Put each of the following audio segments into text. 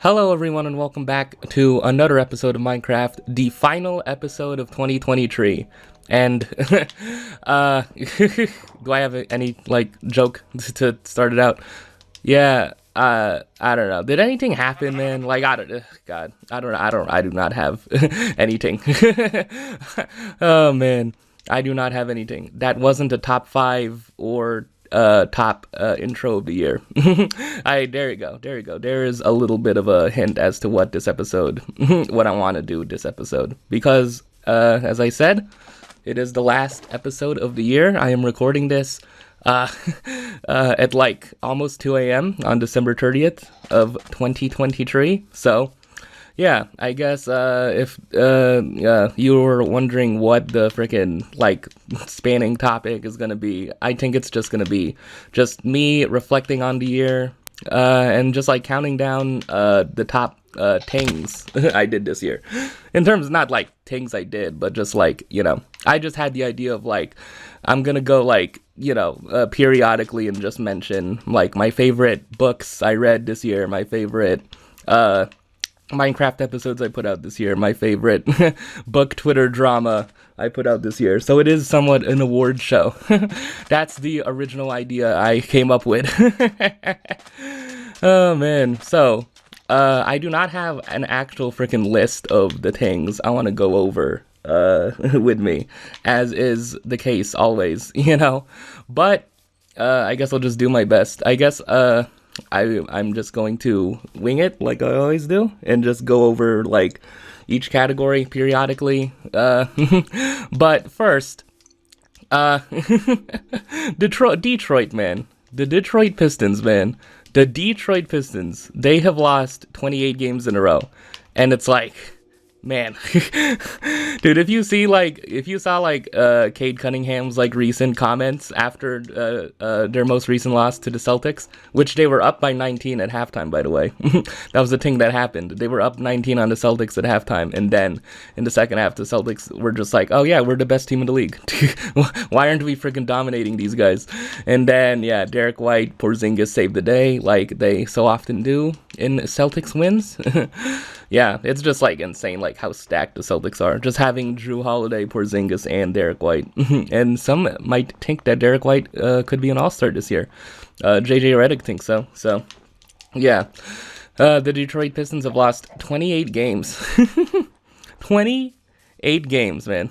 Hello everyone and welcome back to another episode of Minecraft, the final episode of 2023. And do I have any joke to start it out? Yeah, I don't know. Did anything happen, man? I do not have anything. Oh man, I do not have anything. That wasn't a top 5 or top intro of the year. There you go. There is a little bit of a hint as to what this episode, what I want to do with this episode. Because, as I said, it is the last episode of the year. I am recording this at like almost 2 a.m. on December 30th of 2023. So, yeah, I guess if you were wondering what the freaking spanning topic is gonna be, I think it's just gonna be just me reflecting on the year and just counting down the top things I did this year. In terms of not things I did, but just I just had the idea of I'm gonna go periodically and just mention my favorite books I read this year, my favorite Minecraft episodes I put out this year, my favorite book Twitter drama I put out this year. So it is somewhat an award show. That's the original idea I came up with. Oh man. So I do not have an actual freaking list of the things I want to go over with me, as is the case always, But I guess I'll just do my best. I guess I'm just going to wing it like I always do and just go over each category periodically. But first, Detroit, man. The Detroit Pistons, man. The Detroit Pistons, they have lost 28 games in a row. And it's man, dude, if you saw Cade Cunningham's recent comments after their most recent loss to the Celtics, which they were up by 19 at halftime, by the way. That was the thing that happened. They were up 19 on the Celtics at halftime, and then in the second half, the Celtics were just oh yeah, we're the best team in the league. Why aren't we freaking dominating these guys? And then yeah, Derek White, Porzingis saved the day, like they so often do in Celtics wins. Yeah, it's just insane how stacked the Celtics are. Just having Drew Holiday, Porzingis, and Derek White. And some might think that Derek White could be an all-star this year. JJ Redick thinks so. So, yeah. The Detroit Pistons have lost 28 games. 28 games, man.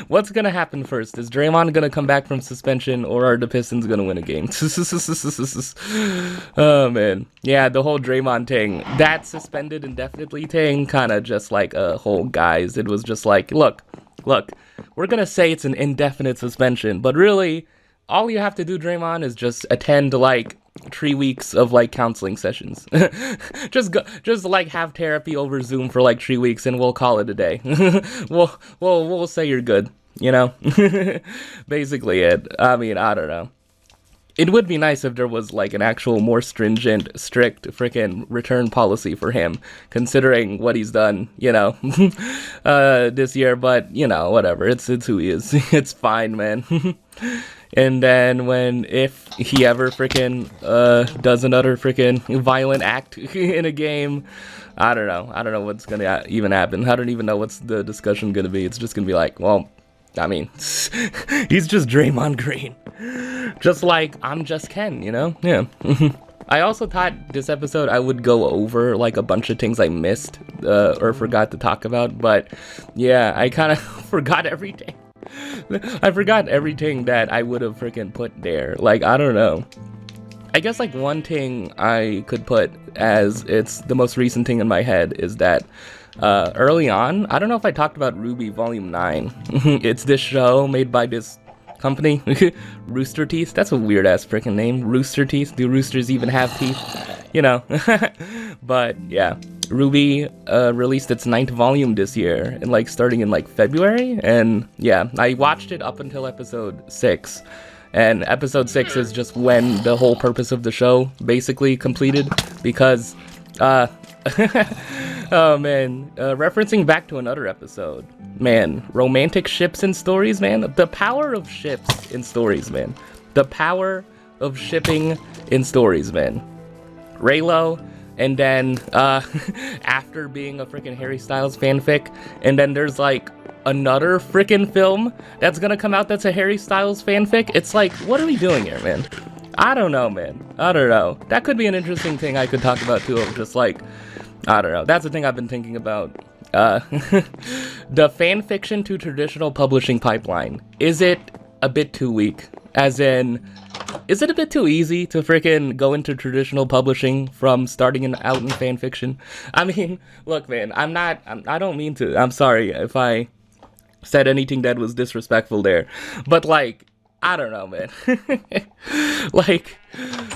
What's gonna happen first? Is Draymond gonna come back from suspension, or are the Pistons gonna win a game? Oh man, yeah, the whole Draymond thing, that suspended indefinitely thing, kind of just a whole guise. It was just look, we're gonna say it's an indefinite suspension, but really, all you have to do, Draymond, is just attend 3 weeks of counseling sessions. just have therapy over Zoom for 3 weeks and we'll call it a day. we'll say you're good, Basically it. I mean, I don't know. It would be nice if there was an actual more stringent, strict freaking return policy for him, considering what he's done, this year, but whatever. It's who he is. It's fine, man. And then if he ever freaking does another freaking violent act in a game, I don't know what's gonna even happen. I don't even know what's the discussion gonna be. It's just gonna be well, I mean, he's just Draymond Green. Just I'm just Ken, Yeah. I also thought this episode I would go over a bunch of things I missed or forgot to talk about, but yeah, I kind of forgot everything. I forgot everything that I would have freaking put there. I don't know. I guess one thing I could put as it's the most recent thing in my head is that early on, I don't know if I talked about RWBY Volume 9. It's this show made by this company, Rooster Teeth. That's a weird ass freaking name, Rooster Teeth. Do roosters even have teeth? But yeah, RWBY released its 9th volume this year, and starting in February, and yeah, I watched it up until episode 6, and episode 6 is just when the whole purpose of the show basically completed, because oh man, referencing back to another episode, man, romantic ships and stories, man, the power of ships in stories, man, the power of shipping in stories, man. Raylo and then after being a freaking Harry Styles fanfic, and then there's like another freaking film that's gonna come out that's a Harry Styles fanfic. It's like, what are we doing here, man? I don't know, man. I don't know. That could be an interesting thing I could talk about too, of just like, I don't know. That's the thing I've been thinking about. The fan fiction to traditional publishing pipeline. Is it a bit too weak? As in, is it a bit too easy to freaking go into traditional publishing from starting out in fan fiction? I mean, look, man, I don't mean to. I'm sorry if I said anything that was disrespectful there. But, like, I don't know, man. Like,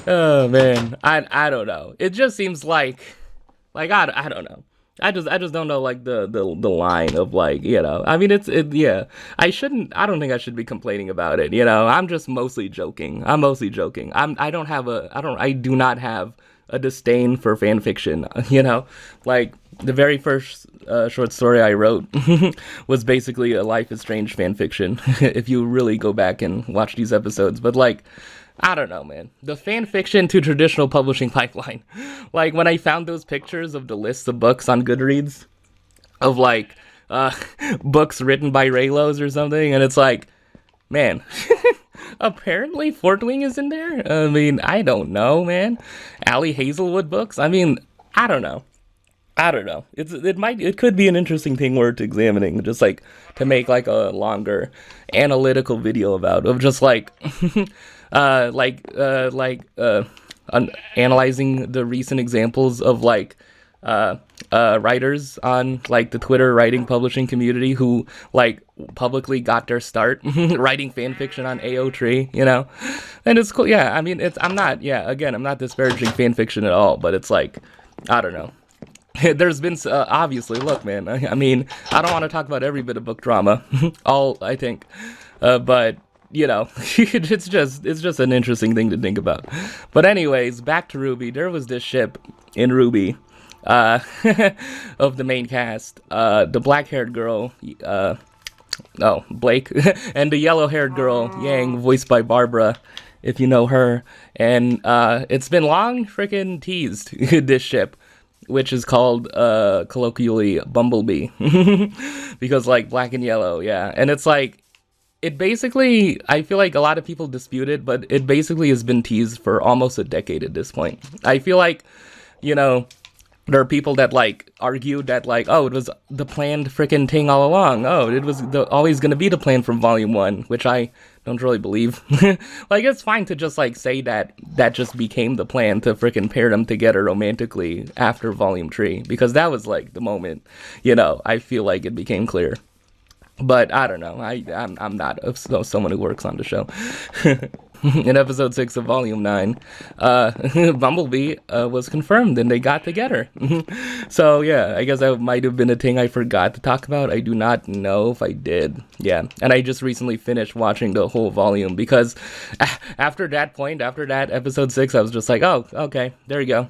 oh, man. I don't know. It just seems like I don't know. I just don't know, like, the line of, like, you know, I mean, yeah, I don't think I should be complaining about it, you know, I'm just mostly joking. I do not have a disdain for fan fiction, you know, like, the very first short story I wrote was basically a Life is Strange fan fiction, if you really go back and watch these episodes, but, like, I don't know, man. The fan fiction to traditional publishing pipeline. Like, when I found those pictures of the list of books on Goodreads, of, like, books written by Raylos or something, and it's like, man, apparently Fort Wing is in there? I mean, I don't know, man. Ali Hazelwood books? I mean, I don't know. It could be an interesting thing worth examining, just like to make like a longer analytical video about, of just like analyzing the recent examples of like writers on like the Twitter writing publishing community who like publicly got their start writing fan fiction on AO3, you know, and it's cool. Yeah, I mean, I'm not disparaging fan fiction at all, but it's like, I don't know. There's been obviously, look, man. I mean, I don't want to talk about every bit of book drama, I think, but you know, it's just an interesting thing to think about. But anyways, back to RWBY. There was this ship in RWBY, of the main cast, the black-haired girl, Blake, and the yellow-haired girl, Yang, voiced by Barbara, if you know her, and it's been long freaking teased, this ship, which is called colloquially Bumblebee, because like black and yellow, yeah, and it's like, it basically, I feel like a lot of people dispute it, but it basically has been teased for almost a decade at this point. I feel like, you know, there are people that like argued that like, oh, it was the planned freaking thing all along. Oh, it was always going to be the plan from Volume 1, which I don't really believe. Like, it's fine to just like say that just became the plan to freaking pair them together romantically after Volume 3, because that was like the moment, you know, I feel like it became clear. But I don't know. I'm not someone who works on the show. In episode 6 of Volume 9, Bumblebee was confirmed and they got together. So yeah, I guess that might have been a thing I forgot to talk about. I do not know if I did. Yeah, and I just recently finished watching the whole volume because after that point, after that episode 6, I was just like, oh, okay, there you go.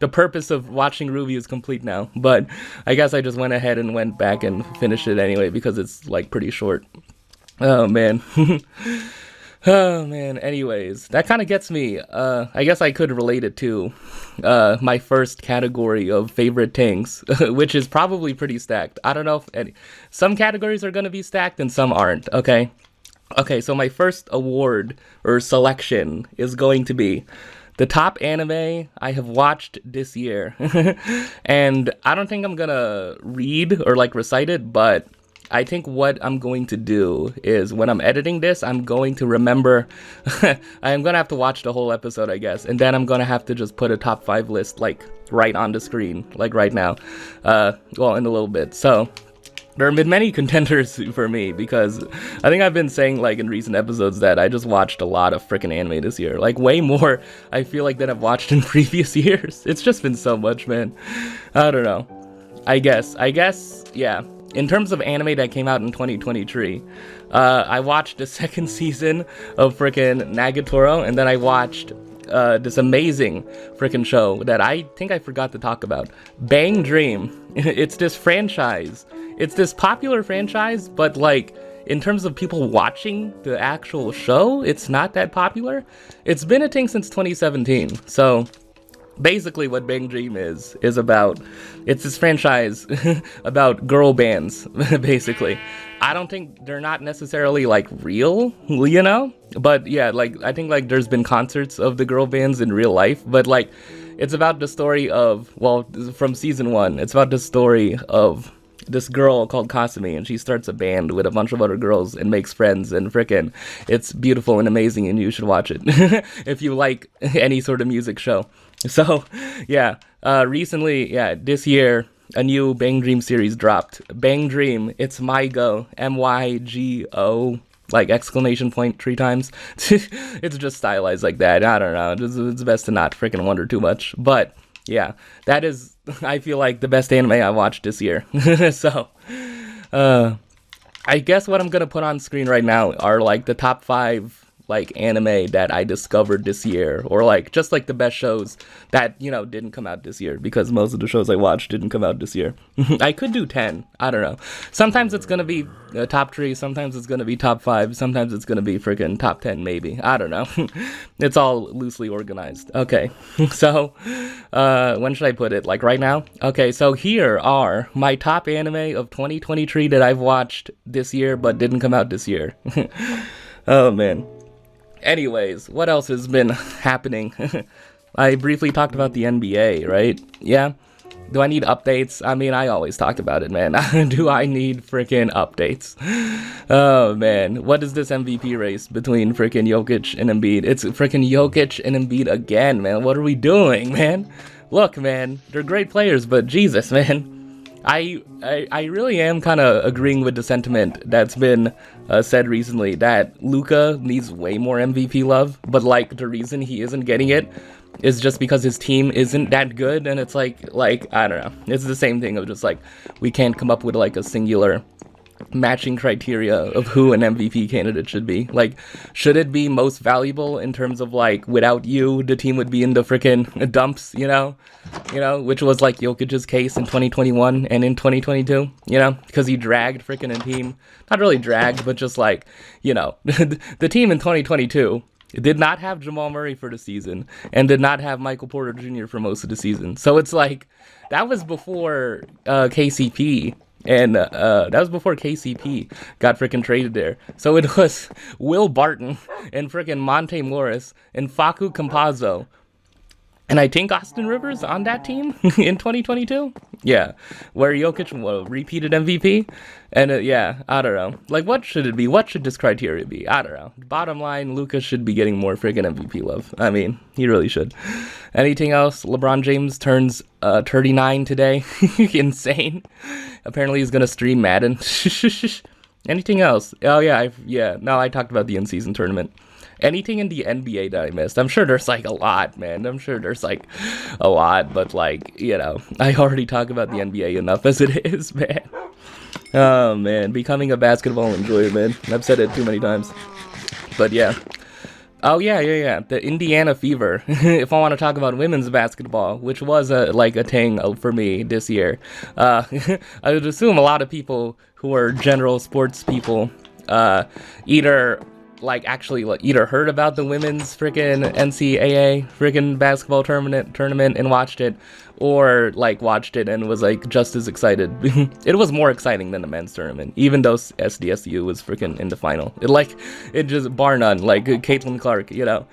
The purpose of watching RWBY is complete now. But I guess I just went ahead and went back and finished it anyway because it's like pretty short. Oh man. Oh man, anyways, that kind of gets me, I guess I could relate it to my first category of favorite things, which is probably pretty stacked. I don't know if some categories are going to be stacked and some aren't, okay? Okay, so my first award or selection is going to be the top anime I have watched this year. And I don't think I'm going to read or like recite it, but I think what I'm going to do is when I'm editing this, I'm going to remember, I'm going to have to watch the whole episode, I guess. And then I'm going to have to just put a top 5 list, like, right on the screen, like right now. Well, in a little bit. So there have been many contenders for me because I think I've been saying, like, in recent episodes that I just watched a lot of freaking anime this year. Like, way more, I feel like, than I've watched in previous years. It's just been so much, man. I don't know. I guess, yeah. In terms of anime that came out in 2023, I watched the second season of frickin' Nagatoro, and then I watched this amazing frickin' show that I think I forgot to talk about, Bang Dream. It's this franchise. It's this popular franchise, but like, in terms of people watching the actual show, it's not that popular. It's been a thing since 2017, so Basically what Bang Dream is about, it's this franchise about girl bands. Basically, I don't think they're not necessarily like real, you know, but yeah, like I think like there's been concerts of the girl bands in real life, but like it's about the story of, well, from season 1, it's about the story of this girl called Kasumi, and she starts a band with a bunch of other girls and makes friends, and frickin' it's beautiful and amazing, and you should watch it if you like any sort of music show. So yeah, recently, yeah, this year a new Bang Dream series dropped. Bang Dream, it's Mygo, MYGO, like exclamation point 3 times. It's just stylized like that. I don't know, it's best to not freaking wonder too much, but yeah, that is, I feel like, the best anime I watched this year. So, I guess what I'm gonna put on screen right now are like the top 5 like anime that I discovered this year, or like just like the best shows that, you know, didn't come out this year, because most of the shows I watched didn't come out this year. I could do 10, I don't know. Sometimes it's gonna be top 3, sometimes it's gonna be top 5, sometimes it's gonna be freaking top 10 maybe, I don't know. It's all loosely organized. Okay, so when should I put it, like right now? Okay, so here are my top anime of 2023 that I've watched this year but didn't come out this year. Oh man. Anyways, what else has been happening? I briefly talked about the NBA, right? Yeah? Do I need updates? I mean, I always talk about it, man. Do I need freaking updates? Oh, man. What is this MVP race between freaking Jokic and Embiid? It's freaking Jokic and Embiid again, man. What are we doing, man? Look, man, they're great players, but Jesus, man. I really am kind of agreeing with the sentiment that's been said recently that Luka needs way more MVP love, but like the reason he isn't getting it is just because his team isn't that good, and it's like I don't know, it's the same thing of just like we can't come up with like a singular matching criteria of who an MVP candidate should be. Like, should it be most valuable in terms of like, without you, the team would be in the freaking dumps, you know, which was like Jokic's case in 2021 and in 2022, you know, because he dragged freaking a team, not really dragged, but just like, you know, the team in 2022 did not have Jamal Murray for the season and did not have Michael Porter Jr. for most of the season. So it's like, that was before KCP. And that was before KCP got freaking traded there. So it was Will Barton and freaking Monte Morris and Facu Campazzo. And I think Austin Rivers on that team in 2022? Yeah. Where Jokic repeated MVP? And yeah, I don't know. Like, what should it be? What should this criteria be? I don't know. Bottom line, Luka should be getting more freaking MVP love. I mean, he really should. Anything else? LeBron James turns 39 today. Insane. Apparently he's going to stream Madden. Anything else? Oh, yeah. No, I talked about the in-season tournament. Anything in the NBA that I missed? I'm sure there's like a lot, man. I'm sure there's like a lot, but like, you know, I already talk about the NBA enough as it is, man. Oh, man. Becoming a basketball enjoyer, man. I've said it too many times. But yeah. Oh, yeah. The Indiana Fever. If I want to talk about women's basketball, which was a thing for me this year. I would assume a lot of people who are general sports people either heard about the women's freaking NCAA freaking basketball tournament and watched it, or like watched it and was like just as excited. It was more exciting than the men's tournament, even though SDSU was freaking in the final. It just bar none, like Caitlin Clark, you know.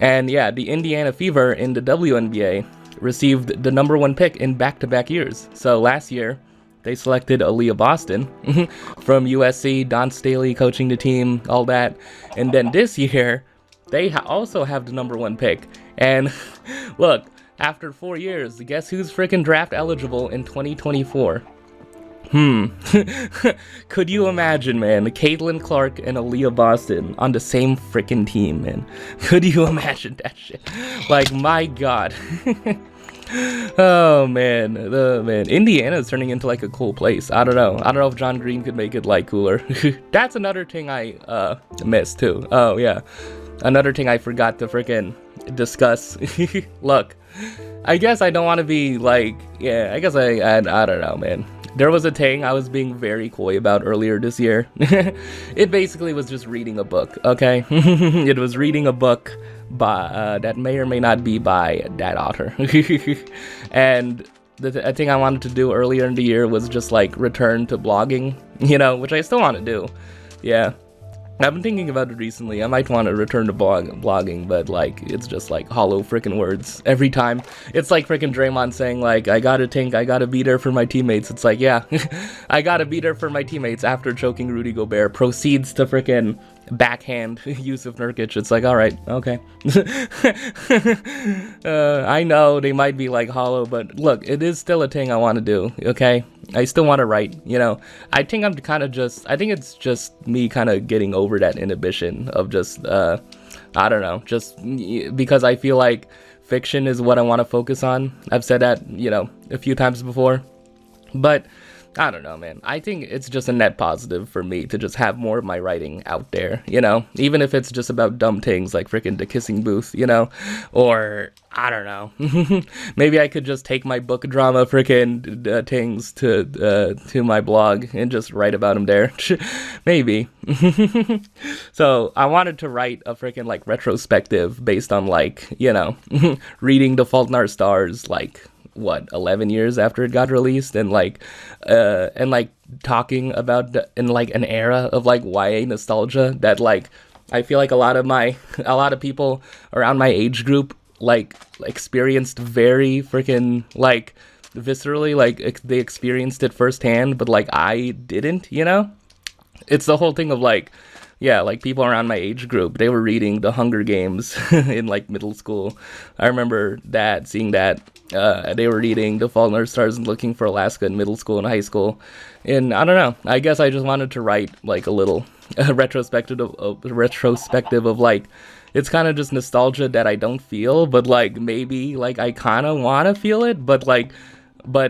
And yeah, the Indiana Fever in the WNBA received the number 1 pick in back-to-back years. So last year, they selected Aaliyah Boston from USC, Don Staley coaching the team, all that. And then this year, they also have the number 1 pick. And look, after 4 years, guess who's freaking draft eligible in 2024? Could you imagine, man? Caitlin Clark and Aaliyah Boston on the same freaking team, man. Could you imagine that shit? Like, my God. Oh man, Indiana's turning into like a cool place. I don't know if John Green could make it like cooler. That's another thing I missed too. Oh yeah, another thing I forgot to freaking discuss. Look, I guess I don't want to be like, yeah, I guess I don't know, man. There was a thing I was being very coy about earlier this year. It basically was just reading a book, okay? It was reading a book by that may or may not be by that author. And the thing I wanted to do earlier in the year was just like return to blogging, which I still want to do. Yeah. I've been thinking about it recently. I might want to return to blogging, but like it's just like hollow freaking words every time. It's like freaking Draymond saying like, I gotta be there for my teammates. It's like, yeah, I gotta be there for my teammates after choking Rudy Gobert. Proceeds to freaking backhand Yusuf Nurkic. It's like, all right, okay. I know they might be like hollow, but look, it is still a thing I want to do. Okay, I still want to write. I think I think it's just me kind of getting over that inhibition of just I don't know, just because I feel like fiction is what I want to focus on. I've said that a few times before, but I don't know, man. I think it's just a net positive for me to just have more of my writing out there, even if it's just about dumb things like freaking The Kissing Booth, or I don't know. Maybe I could just take my book drama freaking things to my blog and just write about them there. Maybe. So I wanted to write a freaking like retrospective based on like, reading The Fault in Our Stars, like, 11 years after it got released, and talking about in like an era of like YA nostalgia that like I feel like a lot of people around my age group like experienced very freaking like viscerally, like they experienced it firsthand, but like I didn't. It's the whole thing of like, yeah, like people around my age group, they were reading The Hunger Games in like middle school. I remember seeing that. They were reading The Fault in Our Stars and Looking for Alaska in middle school and high school. And I don't know, I guess I just wanted to write like a little retrospective of like, it's kind of just nostalgia that I don't feel, but like maybe like I kind of want to feel it, but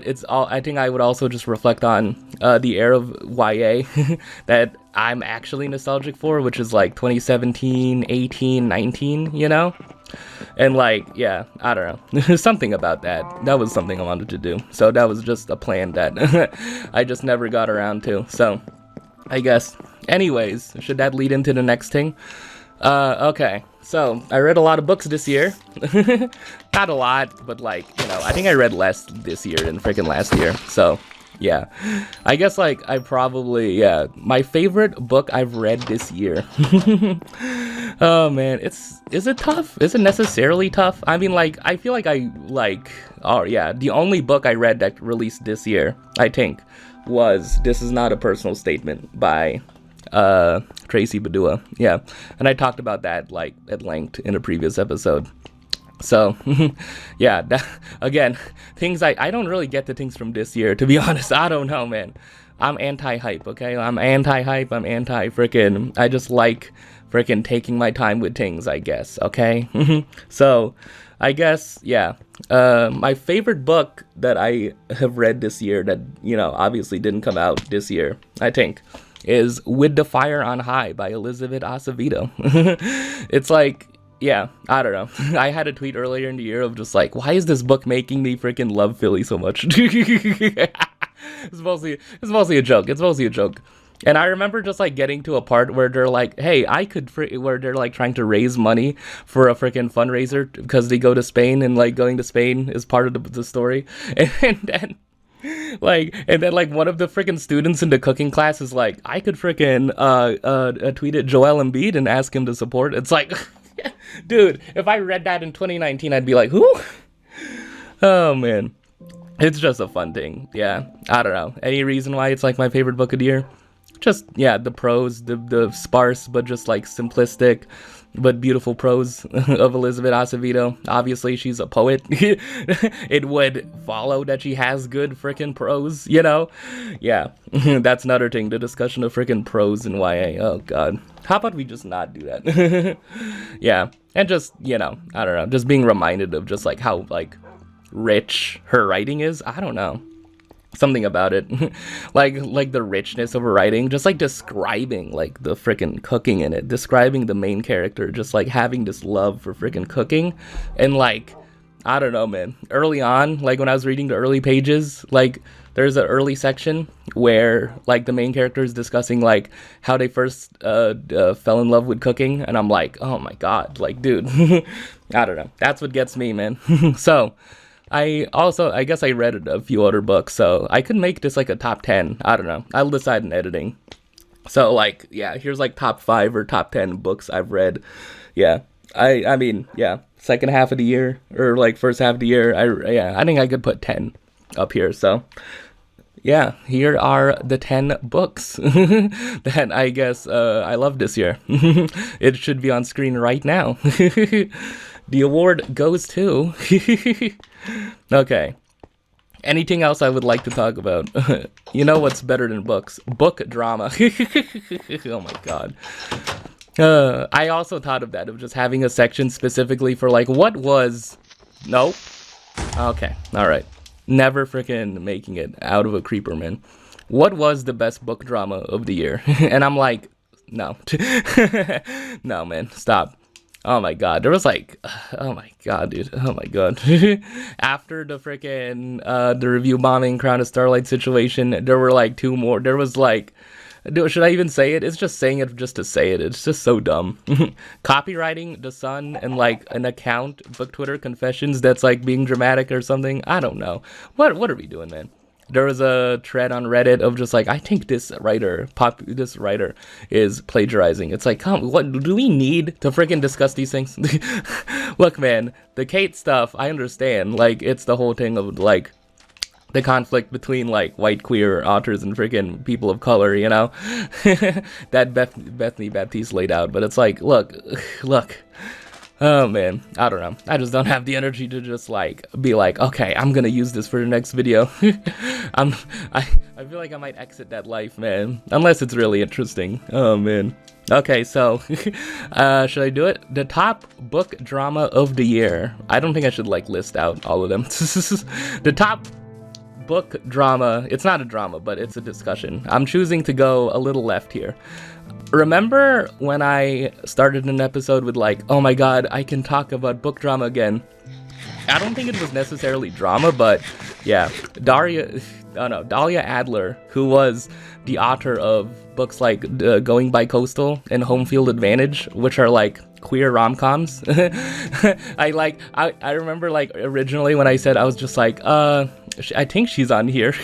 it's all, I think I would also just reflect on the era of YA that I'm actually nostalgic for, which is like 2017, 18, 19, And like, yeah, I don't know, something about that. That was something I wanted to do. So that was just a plan that I just never got around to. So I guess, anyways, should that lead into the next thing? Okay, so I read a lot of books this year. Not a lot, but like, I think I read less this year than freaking last year. So yeah, I guess like my favorite book I've read this year. Oh man, is it tough? Is it necessarily tough? I mean, like, I feel like the only book I read that released this year, I think, was This Is Not a Personal Statement by Tracy Badua. Yeah, and I talked about that like at length in a previous episode. So, yeah, again, things I don't really get the things from this year, to be honest. I don't know, man. I'm anti-hype, okay? I'm anti-hype, I'm anti-frickin', I just like frickin' taking my time with things, I guess, okay? So, I guess, yeah, my favorite book that I have read this year that, obviously didn't come out this year, I think, is With the Fire on High by Elizabeth Acevedo. It's like, yeah, I don't know. I had a tweet earlier in the year of just like, why is this book making me freaking love Philly so much? It's mostly a joke. It's mostly a joke. And I remember just like getting to a part where they're like, hey, where they're like trying to raise money for a freaking fundraiser because they go to Spain, and like going to Spain is part of the story. And then one of the freaking students in the cooking class is like, I could freaking tweet at Joel Embiid and ask him to support. It's like, dude, if I read that in 2019, I'd be like, who? Oh man, it's just a fun thing. Yeah, I don't know. Any reason why it's like my favorite book of the year? Just, yeah, the prose, the sparse but just like simplistic but beautiful prose of Elizabeth Acevedo. Obviously, she's a poet. It would follow that she has good freaking prose, Yeah, that's another thing, the discussion of freaking prose in YA. Oh, God. How about we just not do that? Yeah, and just, I don't know, just being reminded of just, like, how, like, rich her writing is. I don't know. Something about it. like the richness of her writing, just like describing like the freaking cooking in it, describing the main character, just like having this love for freaking cooking, and like I don't know, man. Early on, like when I was reading the early pages, like there's an early section where like the main character is discussing like how they first fell in love with cooking, and I'm like, oh my god, like dude, I don't know. That's what gets me, man. So I guess I read a few other books, so I could make this like a top 10. I don't know. I'll decide in editing. So like, yeah, here's like top 5 or top 10 books I've read. Yeah. I mean, yeah, second half of the year or like first half of the year, I think I could put 10 up here. So, yeah, here are the 10 books that I guess I love this year. It should be on screen right now. The award goes to Okay. Anything else I would like to talk about? You know what's better than books? Book drama. Oh my god. I also thought of that, of just having a section specifically for like, what was... Nope. Okay, alright. Never freaking making it out of a creeper, man. What was the best book drama of the year? And I'm like, no. No, man, stop. Oh my god, there was like, oh my god, dude, oh my god. After the freaking, the review bombing Crown of Starlight situation, there were like 2 more, there was like, should I even say it? It's just saying it just to say it, it's just so dumb. Copywriting The Sun and like an account, Book Twitter Confessions, that's like being dramatic or something, I don't know. What are we doing, man? There was a thread on Reddit of just like, I think this writer is plagiarizing. It's like, come, what do we need to freaking discuss these things? Look, man, the Kate stuff, I understand. Like, it's the whole thing of like the conflict between like white queer authors and freaking people of color, you know, that Bethany Baptiste laid out. But it's like, look. Oh man, I don't know. I just don't have the energy to just like be like, okay, I'm gonna use this for the next video. I feel like I might exit that life, man. Unless it's really interesting. Oh man. Okay, so should I do it? The top book drama of the year. I don't think I should like list out all of them. The top book drama. It's not a drama, but it's a discussion. I'm choosing to go a little left here. Remember when I started an episode with like, oh my god, I can talk about book drama again? I don't think it was necessarily drama, but yeah, Dahlia Adler, who was the author of books like Going Bi-Coastal and Home Field Advantage, which are like queer rom-coms. I remember like originally when I said, I was just like, I think she's on here.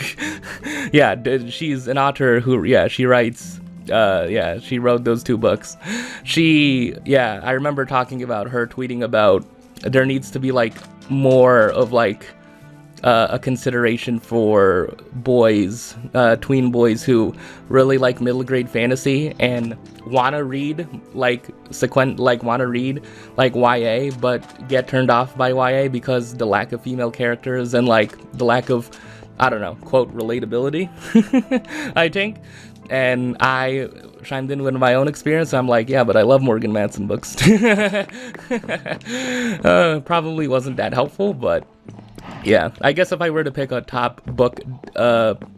Yeah, she's an author who, yeah, she writes... she wrote those 2 books. I remember talking about her tweeting about there needs to be like more of like a consideration for boys, tween boys who really like middle grade fantasy and wanna read like YA, but get turned off by YA because the lack of female characters and like the lack of, I don't know, quote, relatability. I think. And I chimed in with my own experience. I'm like, yeah, but I love Morgan Matson books. Probably wasn't that helpful, but yeah. I guess if I were to pick a top book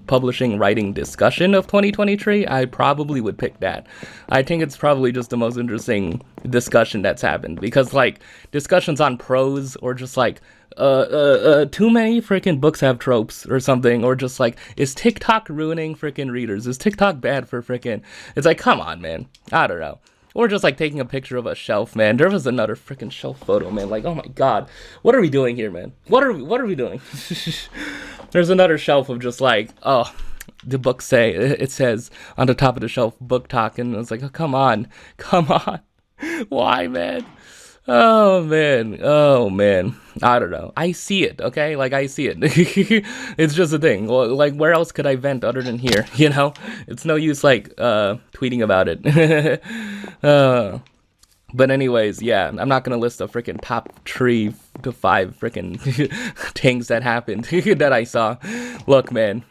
publishing writing discussion of 2023, I probably would pick that. I think it's probably just the most interesting discussion that's happened. Because, like, discussions on prose or just, like, too many freaking books have tropes or something, or just like, is TikTok ruining freaking readers? Is TikTok bad for freaking... It's like, come on, man. I don't know. Or just like taking a picture of a shelf, man. There was another freaking shelf photo, man. Like, oh my god, what are we doing here, man? What are we doing? There's another shelf of just like, oh, the book it says on the top of the shelf, book talk, and it's like, oh, come on, why, man? Oh man, I don't know. I see it, okay? Like, I see it. It's just a thing. Well, like, where else could I vent other than here, you know? It's no use, like, tweeting about it. But anyways, yeah, I'm not gonna list the freaking top 3 to 5 freaking things that happened that I saw. Look, man.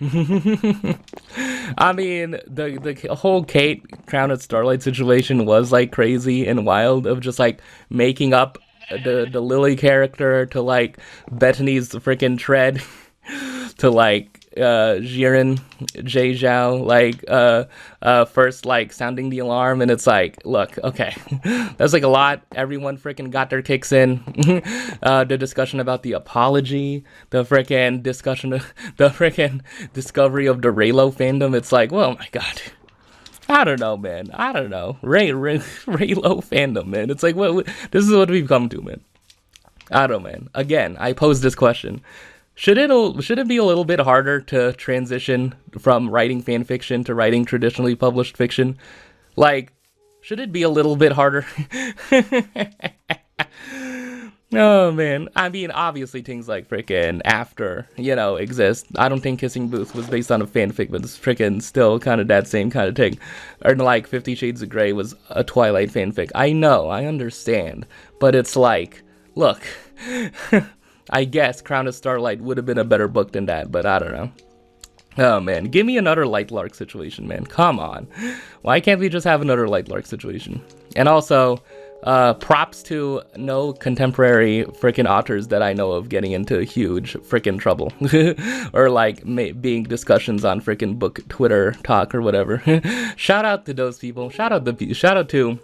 I mean, the whole Kate Crown of Starlight situation was like crazy and wild, of just like making up the Lily character to like Bethany's freaking tread to like Jiren, Jay Zhao, like first like sounding the alarm, and it's like, look, okay, that's like a lot. Everyone freaking got their kicks in. The discussion about the apology, the freaking discussion, the freaking discovery of the Raylo fandom. It's like, well, my God. I don't know, man. I don't know. Raylo fandom, man. It's like, what? This is what we've come to, man. I don't know, man. Again, I pose this question. Should it be a little bit harder to transition from writing fan fiction to writing traditionally published fiction? Like, should it be a little bit harder? Oh, man. I mean, obviously things like frickin' After, exist. I don't think Kissing Booth was based on a fanfic, but it's frickin' still kind of that same kind of thing. Or like 50 Shades of Grey was a Twilight fanfic. I know, I understand. But it's like, look, I guess Crown of Starlight would have been a better book than that, but I don't know. Oh, man. Give me another Lightlark situation, man. Come on. Why can't we just have another Lightlark situation? And also, props to no contemporary freaking authors that I know of getting into huge freaking trouble. Or like being discussions on freaking book Twitter talk or whatever. Shout out to those people. Shout out to,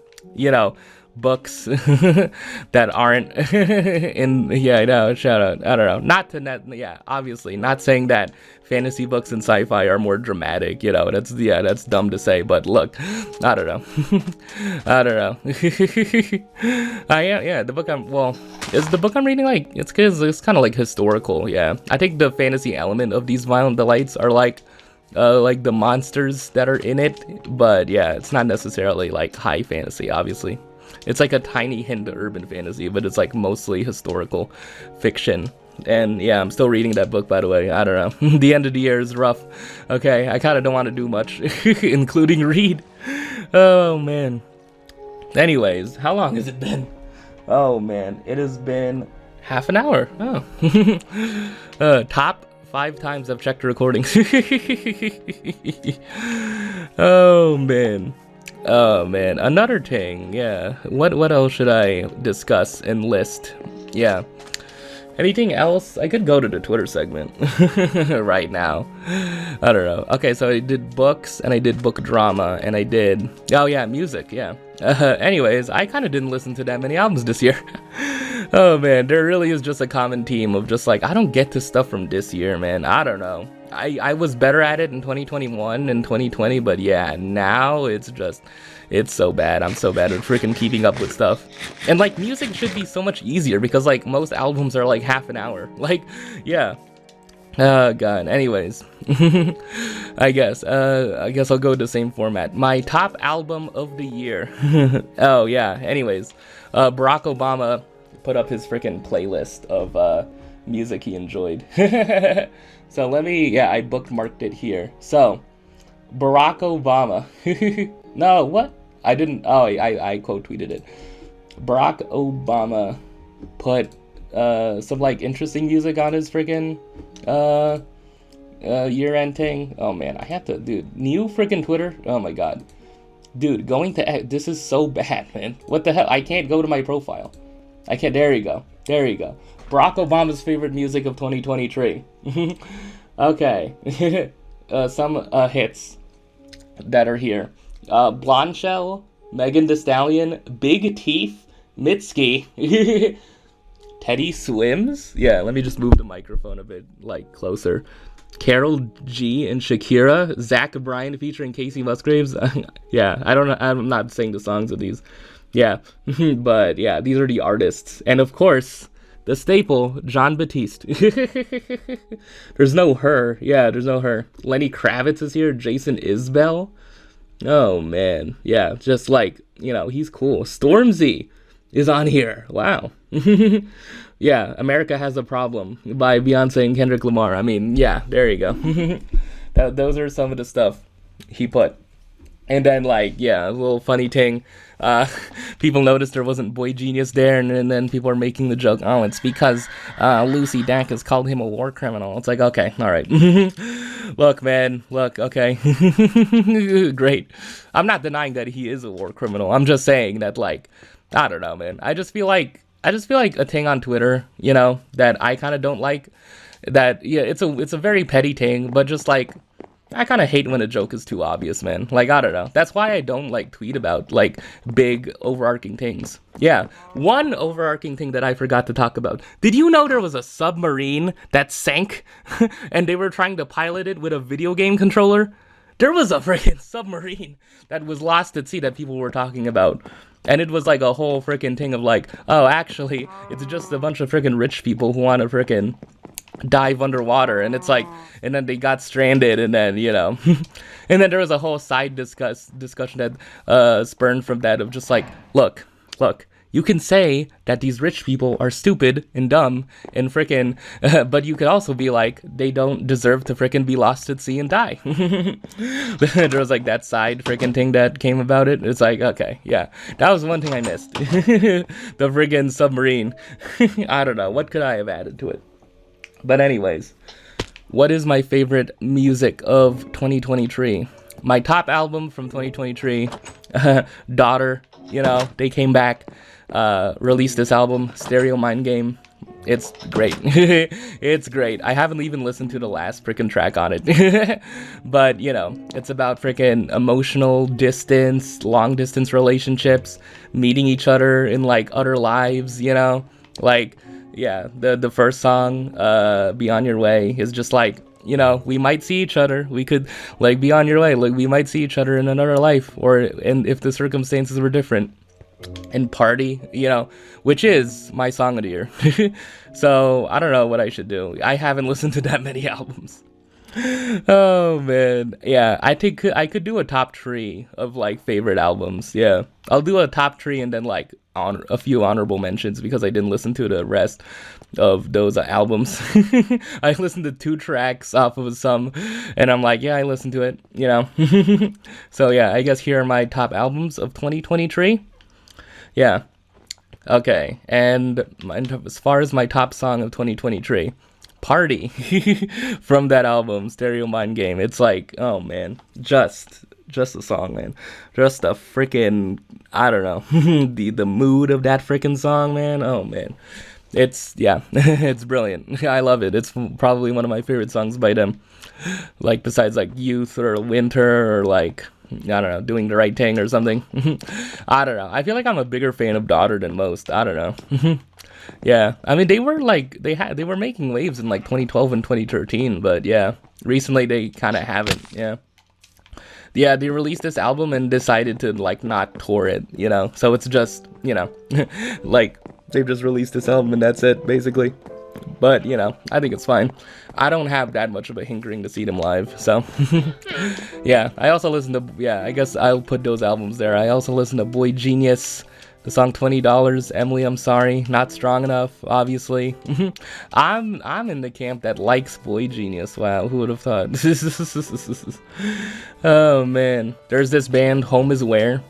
books that aren't in, yeah, I know, shout out, I don't know, not to net, yeah, obviously, not saying that fantasy books and sci-fi are more dramatic, that's dumb to say, but look, I don't know, I don't know, the book is the book I'm reading, like, it's kind of like historical, yeah, I think the fantasy element of these Violent Delights are like the monsters that are in it, but yeah, it's not necessarily like high fantasy, obviously. It's like a tiny hint of urban fantasy, but it's like mostly historical fiction. And yeah, I'm still reading that book, by the way. I don't know. The end of the year is rough. Okay, I kind of don't want to do much, including read. Oh, man. Anyways, how long has it been? Oh, man. It has been half an hour. Oh. Top 5 times I've checked the recordings. Oh, man. Oh, man. Another thing, yeah. What else should I discuss and list? Yeah. Anything else? I could go to the Twitter segment right now. I don't know. Okay, so I did books, and I did book drama, and I did... Oh, yeah, music, yeah. Anyways, I kind of didn't listen to that many albums this year. Oh, man, there really is just a common theme of just like, I don't get to stuff from this year, man. I don't know. I was better at it in 2021 and 2020, but yeah, now it's so bad. I'm so bad at freaking keeping up with stuff. And like, music should be so much easier because like most albums are like half an hour. Like, yeah. Oh, God. Anyways, I guess I'll go with the same format. My top album of the year. Oh, yeah. Anyways, Barack Obama put up his freaking playlist of music he enjoyed. So I bookmarked it here. So, Barack Obama. No, what? I didn't. Oh, I quote tweeted it. Barack Obama put some like interesting music on his freaking year-end thing. Oh man, I have to, dude. New freaking Twitter. Oh my God, dude. This is so bad, man. What the hell? I can't go to my profile. I can't. There you go. Barack Obama's favorite music of 2023. Okay. Some hits that are here. Blondshell, Megan Thee Stallion, Big Teeth, Mitski, Teddy Swims. Yeah, let me just move the microphone a bit like closer. Carol G and Shakira, Zach Bryan featuring Casey Musgraves. Yeah, I don't know. I'm not saying the songs of these. Yeah, but yeah, these are the artists. And of course, the staple, Jon Batiste. There's no her. Yeah, there's no her. Lenny Kravitz is here. Jason Isbell. Oh, man. Yeah, just like, he's cool. Stormzy is on here. Wow. Yeah, America Has a Problem by Beyonce and Kendrick Lamar. I mean, yeah, there you go. Those are some of the stuff he put. And then, like, yeah, a little funny thing. People noticed there wasn't Boy Genius there, and then people are making the joke, oh, it's because Lucy Dacus called him a war criminal. It's like, okay, all right. Look, man, okay. Great. I'm not denying that he is a war criminal. I'm just saying that, like, I don't know, man. I just feel like a thing on Twitter, that I kind of don't like that yeah, it's a very petty thing, but just like I kind of hate when a joke is too obvious, man. Like, I don't know. That's why I don't like tweet about like big overarching things. Yeah, one overarching thing that I forgot to talk about. Did you know there was a submarine that sank and they were trying to pilot it with a video game controller? There was a freaking submarine that was lost at sea that people were talking about. And it was like a whole freaking thing of like, oh, actually, it's just a bunch of freaking rich people who want to freaking dive underwater, and it's like, and then they got stranded, and then and then there was a whole side discussion that spurned from that of just like, look, you can say that these rich people are stupid and dumb and frickin' but you could also be like, they don't deserve to frickin' be lost at sea and die. There was like that side frickin' thing that came about it. It's like, okay, yeah, that was one thing I missed. The friggin' submarine. I don't know, what could I have added to it? But anyways, what is my favorite music of 2023? My top album from 2023, Daughter, they came back, released this album, Stereo Mind Game. It's great. It's great. I haven't even listened to the last freaking track on it. But, it's about freaking emotional distance, long distance relationships, meeting each other in like other lives, like, yeah, the first song, Be On Your Way, is just like, we might see each other. We could, like, be on your way. Like, we might see each other in another life, and if the circumstances were different. And Party, which is my song of the year. So, I don't know what I should do. I haven't listened to that many albums. Oh, man. Yeah, I think I could do a top 3 of, like, favorite albums. Yeah, I'll do a top 3 and then, like, a few honorable mentions because I didn't listen to the rest of those albums. I listened to 2 tracks off of some, and I'm like, yeah, I listened to it, So, yeah, I guess here are my top albums of 2023. Yeah. Okay, and as far as my top song of 2023... Party from that album, Stereo Mind Game. It's like, oh man, just a song, man. Just a freaking, I don't know, the mood of that freaking song, man. Oh man, it's it's brilliant. I love it. It's probably one of my favorite songs by them. Like besides like Youth or Winter or like, I don't know, Doing the Right Thing or something. I don't know. I feel like I'm a bigger fan of Daughter than most. I don't know. Yeah, I mean, they were like, they were making waves in like 2012 and 2013, but yeah, recently they kind of haven't. Yeah, they released this album and decided to like not tour it, so it's just, like they've just released this album and that's it basically. But I think it's fine. I don't have that much of a hankering to see them live, so yeah. I also listen to, I guess I'll put those albums there. I also listen to Boy Genius, the song $20, Emily, I'm Sorry, Not Strong Enough, obviously. I'm in the camp that likes Boy Genius. Wow, who would have thought? Oh man, there's this band, Home Is Where.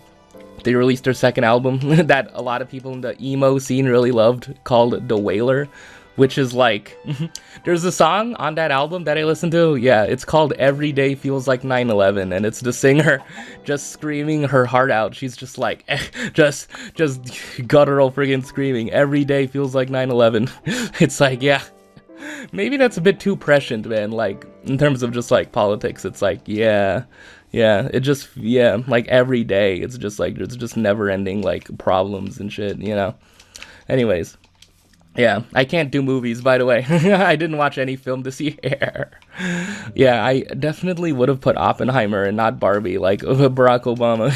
They released their second album that a lot of people in the emo scene really loved, called The Wailer, which is like, there's a song on that album that I listened to, it's called Every Day Feels Like 9/11, and it's the singer just screaming her heart out. She's just like, just guttural friggin' screaming, every day feels like 9/11. It's like, yeah, maybe that's a bit too prescient, man, like, in terms of just, like, politics. It's like, it just, like, every day, it's just, like, there's just never-ending, like, problems and shit, Anyways. Yeah, I can't do movies, by the way. I didn't watch any film this year. Yeah, I definitely would have put Oppenheimer and not Barbie, like Barack Obama.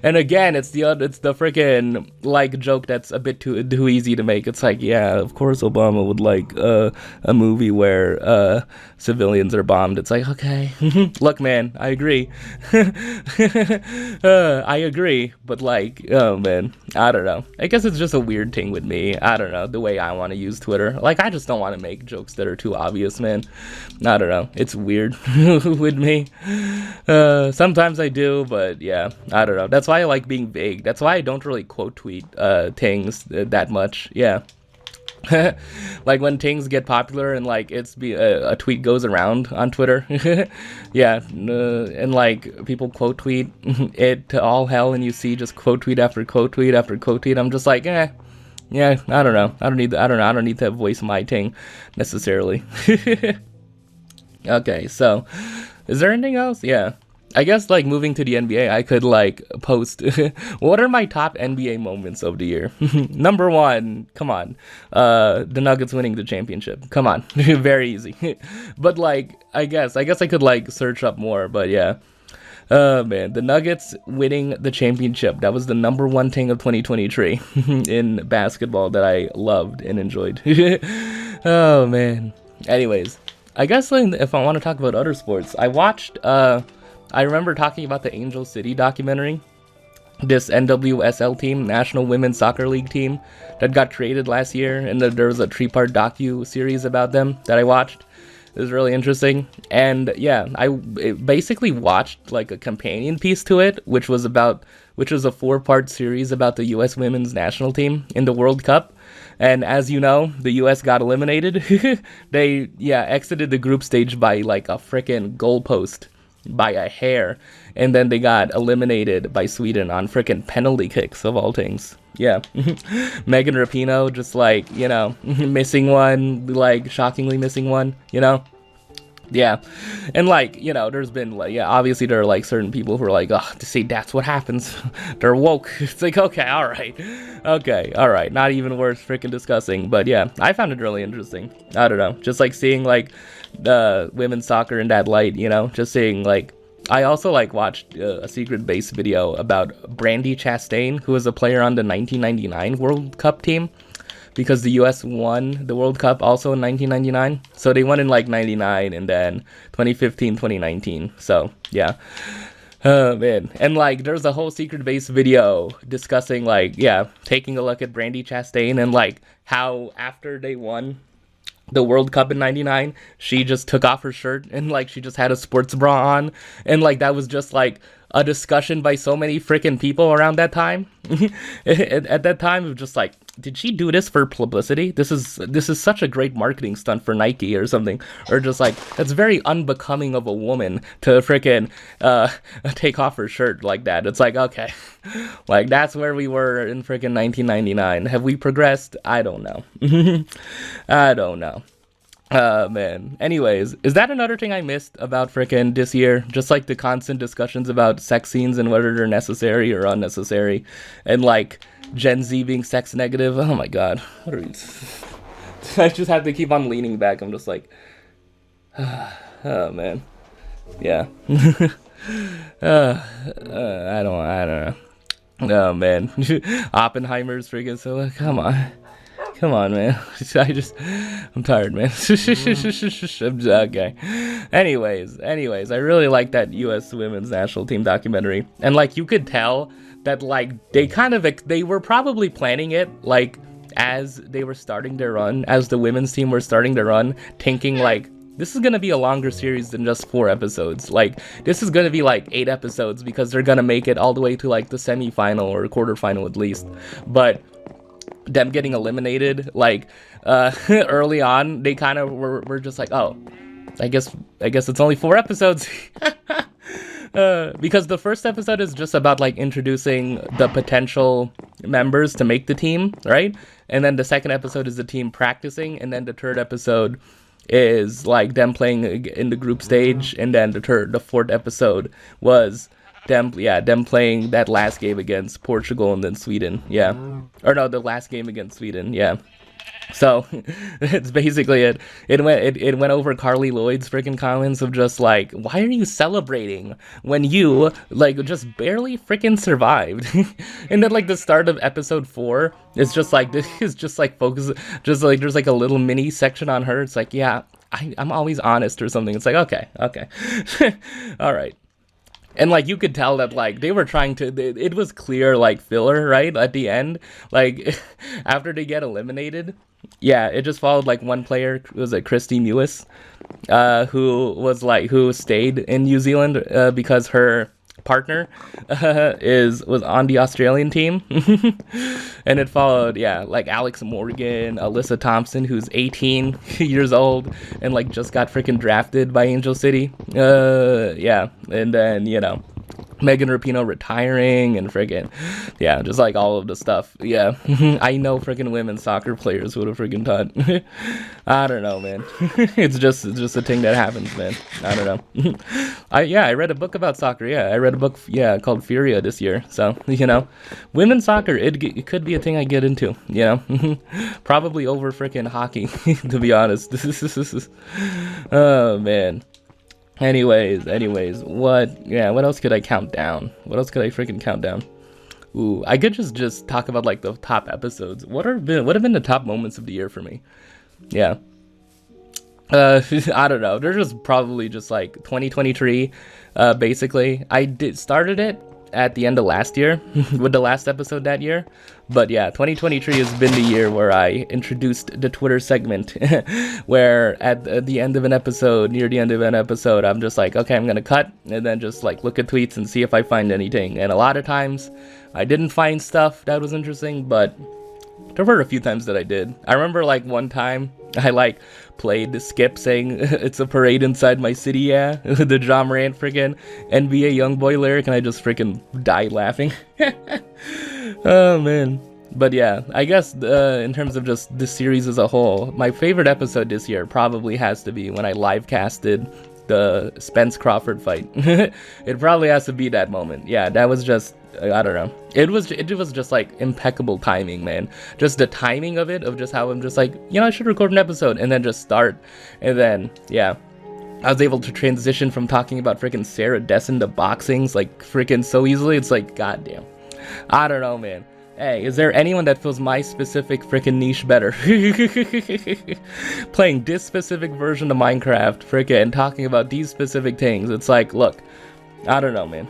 And again, it's the freaking like joke that's a bit too easy to make. It's like, yeah, of course Obama would like a movie where civilians are bombed. It's like, okay, look, man, I agree. I agree, but like, oh man, I don't know. I guess it's just a weird thing with me. I don't know, the way I want to use Twitter. Like, I just don't want to make jokes that are too obvious, man. I don't know. It's weird with me. Sometimes I do, but yeah, I don't know. That's why I like being vague. That's why I don't really quote tweet things that much. Yeah. Like when things get popular and like a tweet goes around on Twitter, and like people quote tweet it to all hell, and you see just quote tweet after quote tweet after quote tweet. I'm just like, Yeah, I don't know. I don't need to voice my thing necessarily. Okay, so is there anything else? Yeah. I guess like moving to the NBA, I could like post what are my top NBA moments of the year. Number one, come on, the Nuggets winning the championship. Come on, very easy. But like, I guess I could like search up more. But yeah, man, the Nuggets winning the championship. That was the number one thing of 2023 in basketball that I loved and enjoyed. Oh man. Anyways, I guess like, if I want to talk about other sports, I remember talking about the Angel City documentary, this NWSL team, National Women's Soccer League team, that got created last year, and there was a 3-part docu-series about them that I watched. It was really interesting, and yeah, I basically watched like a companion piece to it, which was a 4-part series about the U.S. women's national team in the World Cup. And as you know, the U.S. got eliminated. They, exited the group stage by like a freaking goalpost, by a hair, and then they got eliminated by Sweden on freaking penalty kicks of all things. Yeah. Megan Rapinoe just like, missing one, like shockingly missing one, Yeah. And like, there's been like, obviously there are like certain people who are like, oh, to see that's what happens. They're woke. It's like, okay, all right. Okay, all right. Not even worth freaking discussing. But yeah, I found it really interesting. I don't know. Just like seeing like the women's soccer in that light, just seeing like, I also like watched a Secret Base video about Brandi Chastain, who was a player on the 1999 World Cup team, because the US won the World Cup also in 1999. So they won in like 99 and then 2015, 2019. So yeah. Oh man. And like there's a whole Secret Base video discussing like, taking a look at Brandi Chastain and like how after they won the World Cup in 99, she just took off her shirt and like she just had a sports bra on, and like that was just like a discussion by so many freaking people around that time. At that time, it was just like, did she do this for publicity? This is such a great marketing stunt for Nike or something, or just like that's very unbecoming of a woman to freaking take off her shirt like that. It's like, okay, like that's where we were in freaking 1999. Have we progressed? I don't know. I don't know. Man. Anyways, is that another thing I missed about frickin' this year? Just like the constant discussions about sex scenes and whether they're necessary or unnecessary, and like Gen Z being sex negative. Oh my god. What are these? I just have to keep on leaning back. I'm just like, oh man. Yeah. I don't know. Oh man. Oppenheimer's freaking so come on. Come on, man. I'm tired, man. Okay. Anyways, I really like that U.S. women's national team documentary. And, like, you could tell that, like, they were probably planning it, like, as they were starting their run, as the women's team were starting their run, thinking, like, this is going to be a longer series than just 4 episodes. Like, this is going to be, like, 8 episodes because they're going to make it all the way to, like, the semifinal or quarterfinal at least. But them getting eliminated like early on, they kind of were just like, oh, I guess it's only 4 episodes. Because the first episode is just about like introducing the potential members to make the team, right? And then the second episode is the team practicing, and then the third episode is like them playing in the group stage, and then the fourth episode was them playing that last game against Portugal and then Sweden, or no, the last game against Sweden, So it's basically it. It went over Carly Lloyd's freaking comments of just like, why are you celebrating when you like just barely freaking survived? And then like the start of episode 4 is just like, this is just like focus, just like there's like a little mini section on her. It's like, I'm always honest or something. It's like, okay, all right. And, like, you could tell that, like, they were trying to, it was clear, like, filler, right, at the end, like, after they get eliminated, it just followed, like, one player, was it Christy Mewis, who stayed in New Zealand, because her partner, was on the Australian team, and it followed, like, Alex Morgan, Alyssa Thompson, who's 18 years old, and, like, just got freaking drafted by Angel City, and then, Megan Rapinoe retiring and friggin', yeah, just like all of the stuff. Yeah, I know friggin' women's soccer players would have friggin' taught. I don't know, man. It's just a thing that happens, man. I don't know. I read a book about soccer. Yeah, I read a book, yeah, called Furia this year. So women's soccer, it could be a thing I get into. Probably over friggin' hockey, to be honest. Oh man. Anyways, what else could I count down? What else could I freaking count down? Ooh, I could just talk about like the top episodes. What have been the top moments of the year for me? Yeah. I don't know. They're just probably just like 2023. Basically, started it at the end of last year with the last episode that year. But yeah, 2023 has been the year where I introduced the Twitter segment where at the end of an episode, near the end of an episode, I'm just like, okay, I'm gonna cut and then just like look at tweets and see if I find anything. And a lot of times I didn't find stuff that was interesting, but there were a few times that I did. I remember like one time I like played the skip saying it's a parade inside my city, yeah, the Ja Morant freaking NBA Youngboy lyric, and I just freaking died laughing. Oh man. But yeah, I guess in terms of just the series as a whole, my favorite episode this year probably has to be when I live casted the Spence Crawford fight. It probably has to be that moment. Yeah, that was just, I don't know. It was just like impeccable timing, man. Just the timing of it, of just how I'm just like, I should record an episode and then just start. And then, yeah, I was able to transition from talking about freaking Sarah Dessen to boxings like freaking so easily. It's like, goddamn. I don't know, man. Hey, is there anyone that feels my specific freaking niche better? Playing this specific version of Minecraft, freaking talking about these specific things. It's like, look, I don't know, man.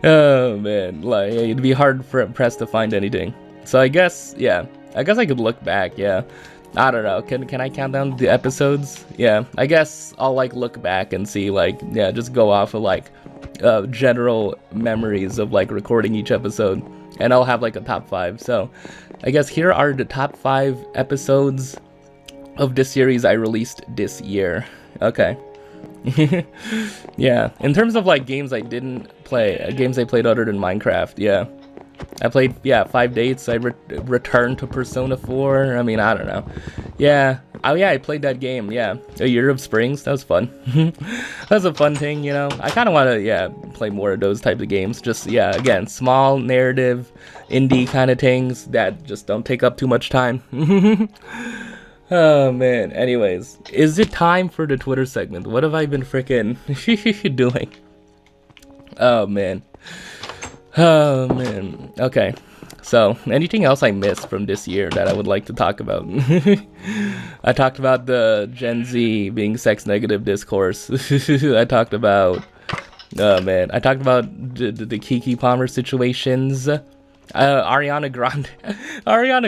Oh, man. Like, it'd be hard pressed to find anything. So I guess, yeah. I guess I could look back, yeah. I don't know. Can I count down the episodes? Yeah. I guess I'll, like, look back and see, like, yeah, just go off of, like, general memories of, like, recording each episode. And I'll have, like, a top 5. So I guess here are the top 5 episodes of this series I released this year. Okay. Yeah, in terms of like games I didn't play, games I played other than Minecraft, yeah, I played 5 Dates. I returned to Persona 4. I mean, I don't know. Yeah, oh yeah, I played that game. Yeah, A Year of Springs. That was fun. That was a fun thing, I kind of want to play more of those types of games. Just again, small narrative, indie kind of things that just don't take up too much time. Oh man, anyways, is it time for the Twitter segment? What have I been freaking doing? Oh man. Okay, so anything else I missed from this year that I would like to talk about? I talked about the Gen Z being sex negative discourse. I talked about, oh man, I talked about the Kiki Palmer situations. Ariana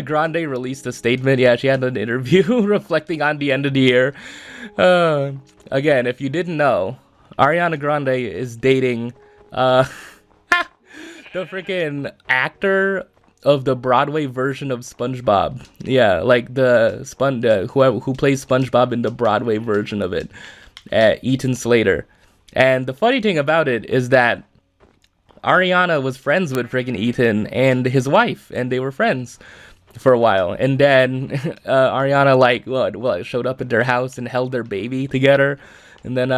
Grande released a statement. Yeah, she had an interview reflecting on the end of the year. Again, if you didn't know, Ariana Grande is dating the freaking actor of the Broadway version of SpongeBob. Yeah, like the who plays SpongeBob in the Broadway version of it, Ethan Slater. And the funny thing about it is that Ariana was friends with freaking Ethan and his wife, and they were friends for a while. And then Ariana showed up at their house and held their baby together, and then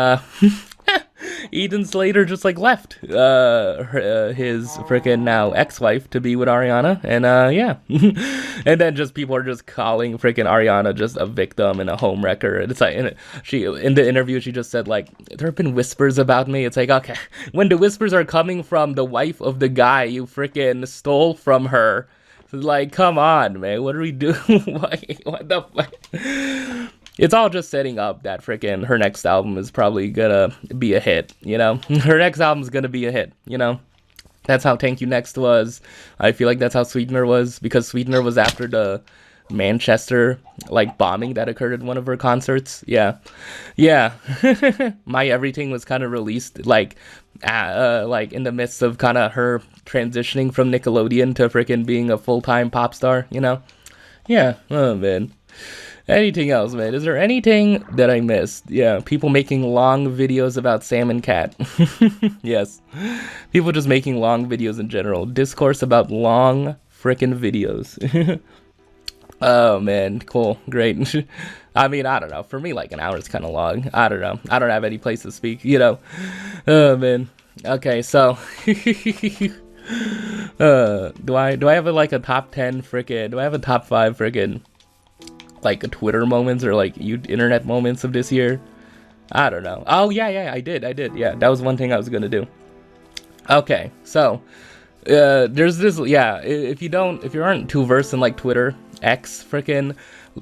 Ethan Slater just like left his freaking now ex-wife to be with Ariana, and yeah. And then just people are just calling freaking Ariana just a victim and a homewrecker. And it's like in the interview she just said like, there have been whispers about me. It's like, okay, when the whispers are coming from the wife of the guy you freaking stole from her, it's like, come on, man, what are we doing? What the fuck? It's all just setting up that freaking her next album is probably gonna be a hit, Her next album's gonna be a hit, That's how Thank You Next was. I feel like that's how Sweetener was, because Sweetener was after the Manchester, bombing that occurred at one of her concerts. Yeah. My Everything was kind of released, in the midst of kind of her transitioning from Nickelodeon to freaking being a full-time pop star, Yeah. Oh, man. Anything else, man? Is there anything that I missed? Yeah, people making long videos about Sam and Cat. Yes. People just making long videos in general. Discourse about long frickin' videos. Oh, man. Cool. Great. I mean, I don't know. For me, like, an hour is kind of long. I don't know. I don't have any place to speak, you know. Oh, man. Okay, so... do I have like a top 10 frickin'... Do I have a top 5 frickin'... like Twitter moments or like internet moments of this year? I don't know. Oh yeah, I did. Yeah, that was one thing I was gonna do. Okay, so there's this. Yeah, if you aren't too versed in like Twitter X freaking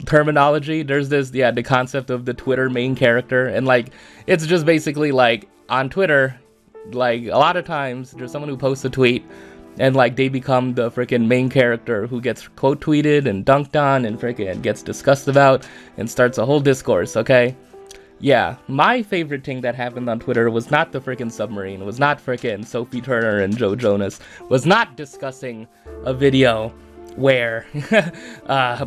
terminology, there's this. Yeah, the concept of the Twitter main character, and like it's just basically like on Twitter, like a lot of times there's someone who posts a tweet. And, like, they become the freaking main character who gets quote tweeted and dunked on and freaking gets discussed about and starts a whole discourse, okay? Yeah, my favorite thing that happened on Twitter was not the freaking submarine, was not freaking Sophie Turner and Joe Jonas, was not discussing a video where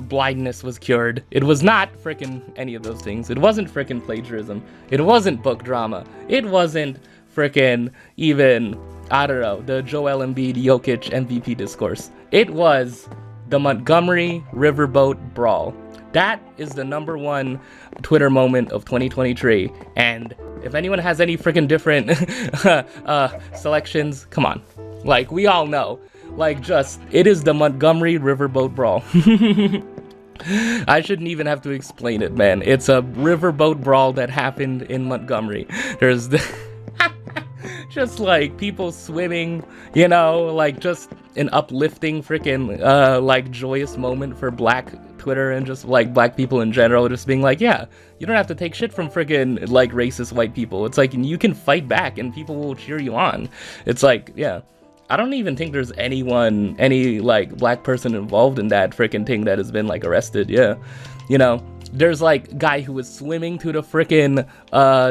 blindness was cured. It was not freaking any of those things. It wasn't freaking plagiarism. It wasn't book drama. It wasn't freaking even... I don't know, the Joel Embiid Jokic MVP discourse. It was the Montgomery Riverboat Brawl. That is the #1 Twitter moment of 2023. And if anyone has any freaking different selections, come on. Like, we all know. Like, just, it is the Montgomery Riverboat Brawl. I shouldn't even have to explain it, man. It's a riverboat brawl that happened in Montgomery. There's the... just like people swimming, you know, like just an uplifting freaking like joyous moment for Black Twitter and just like Black people in general, just being like, yeah, you don't have to take shit from freaking like racist white people. It's like you can fight back and people will cheer you on. It's like, yeah, I don't even think there's any like Black person involved in that freaking thing that has been like arrested. Yeah, you know. There's like guy who was swimming to the frickin'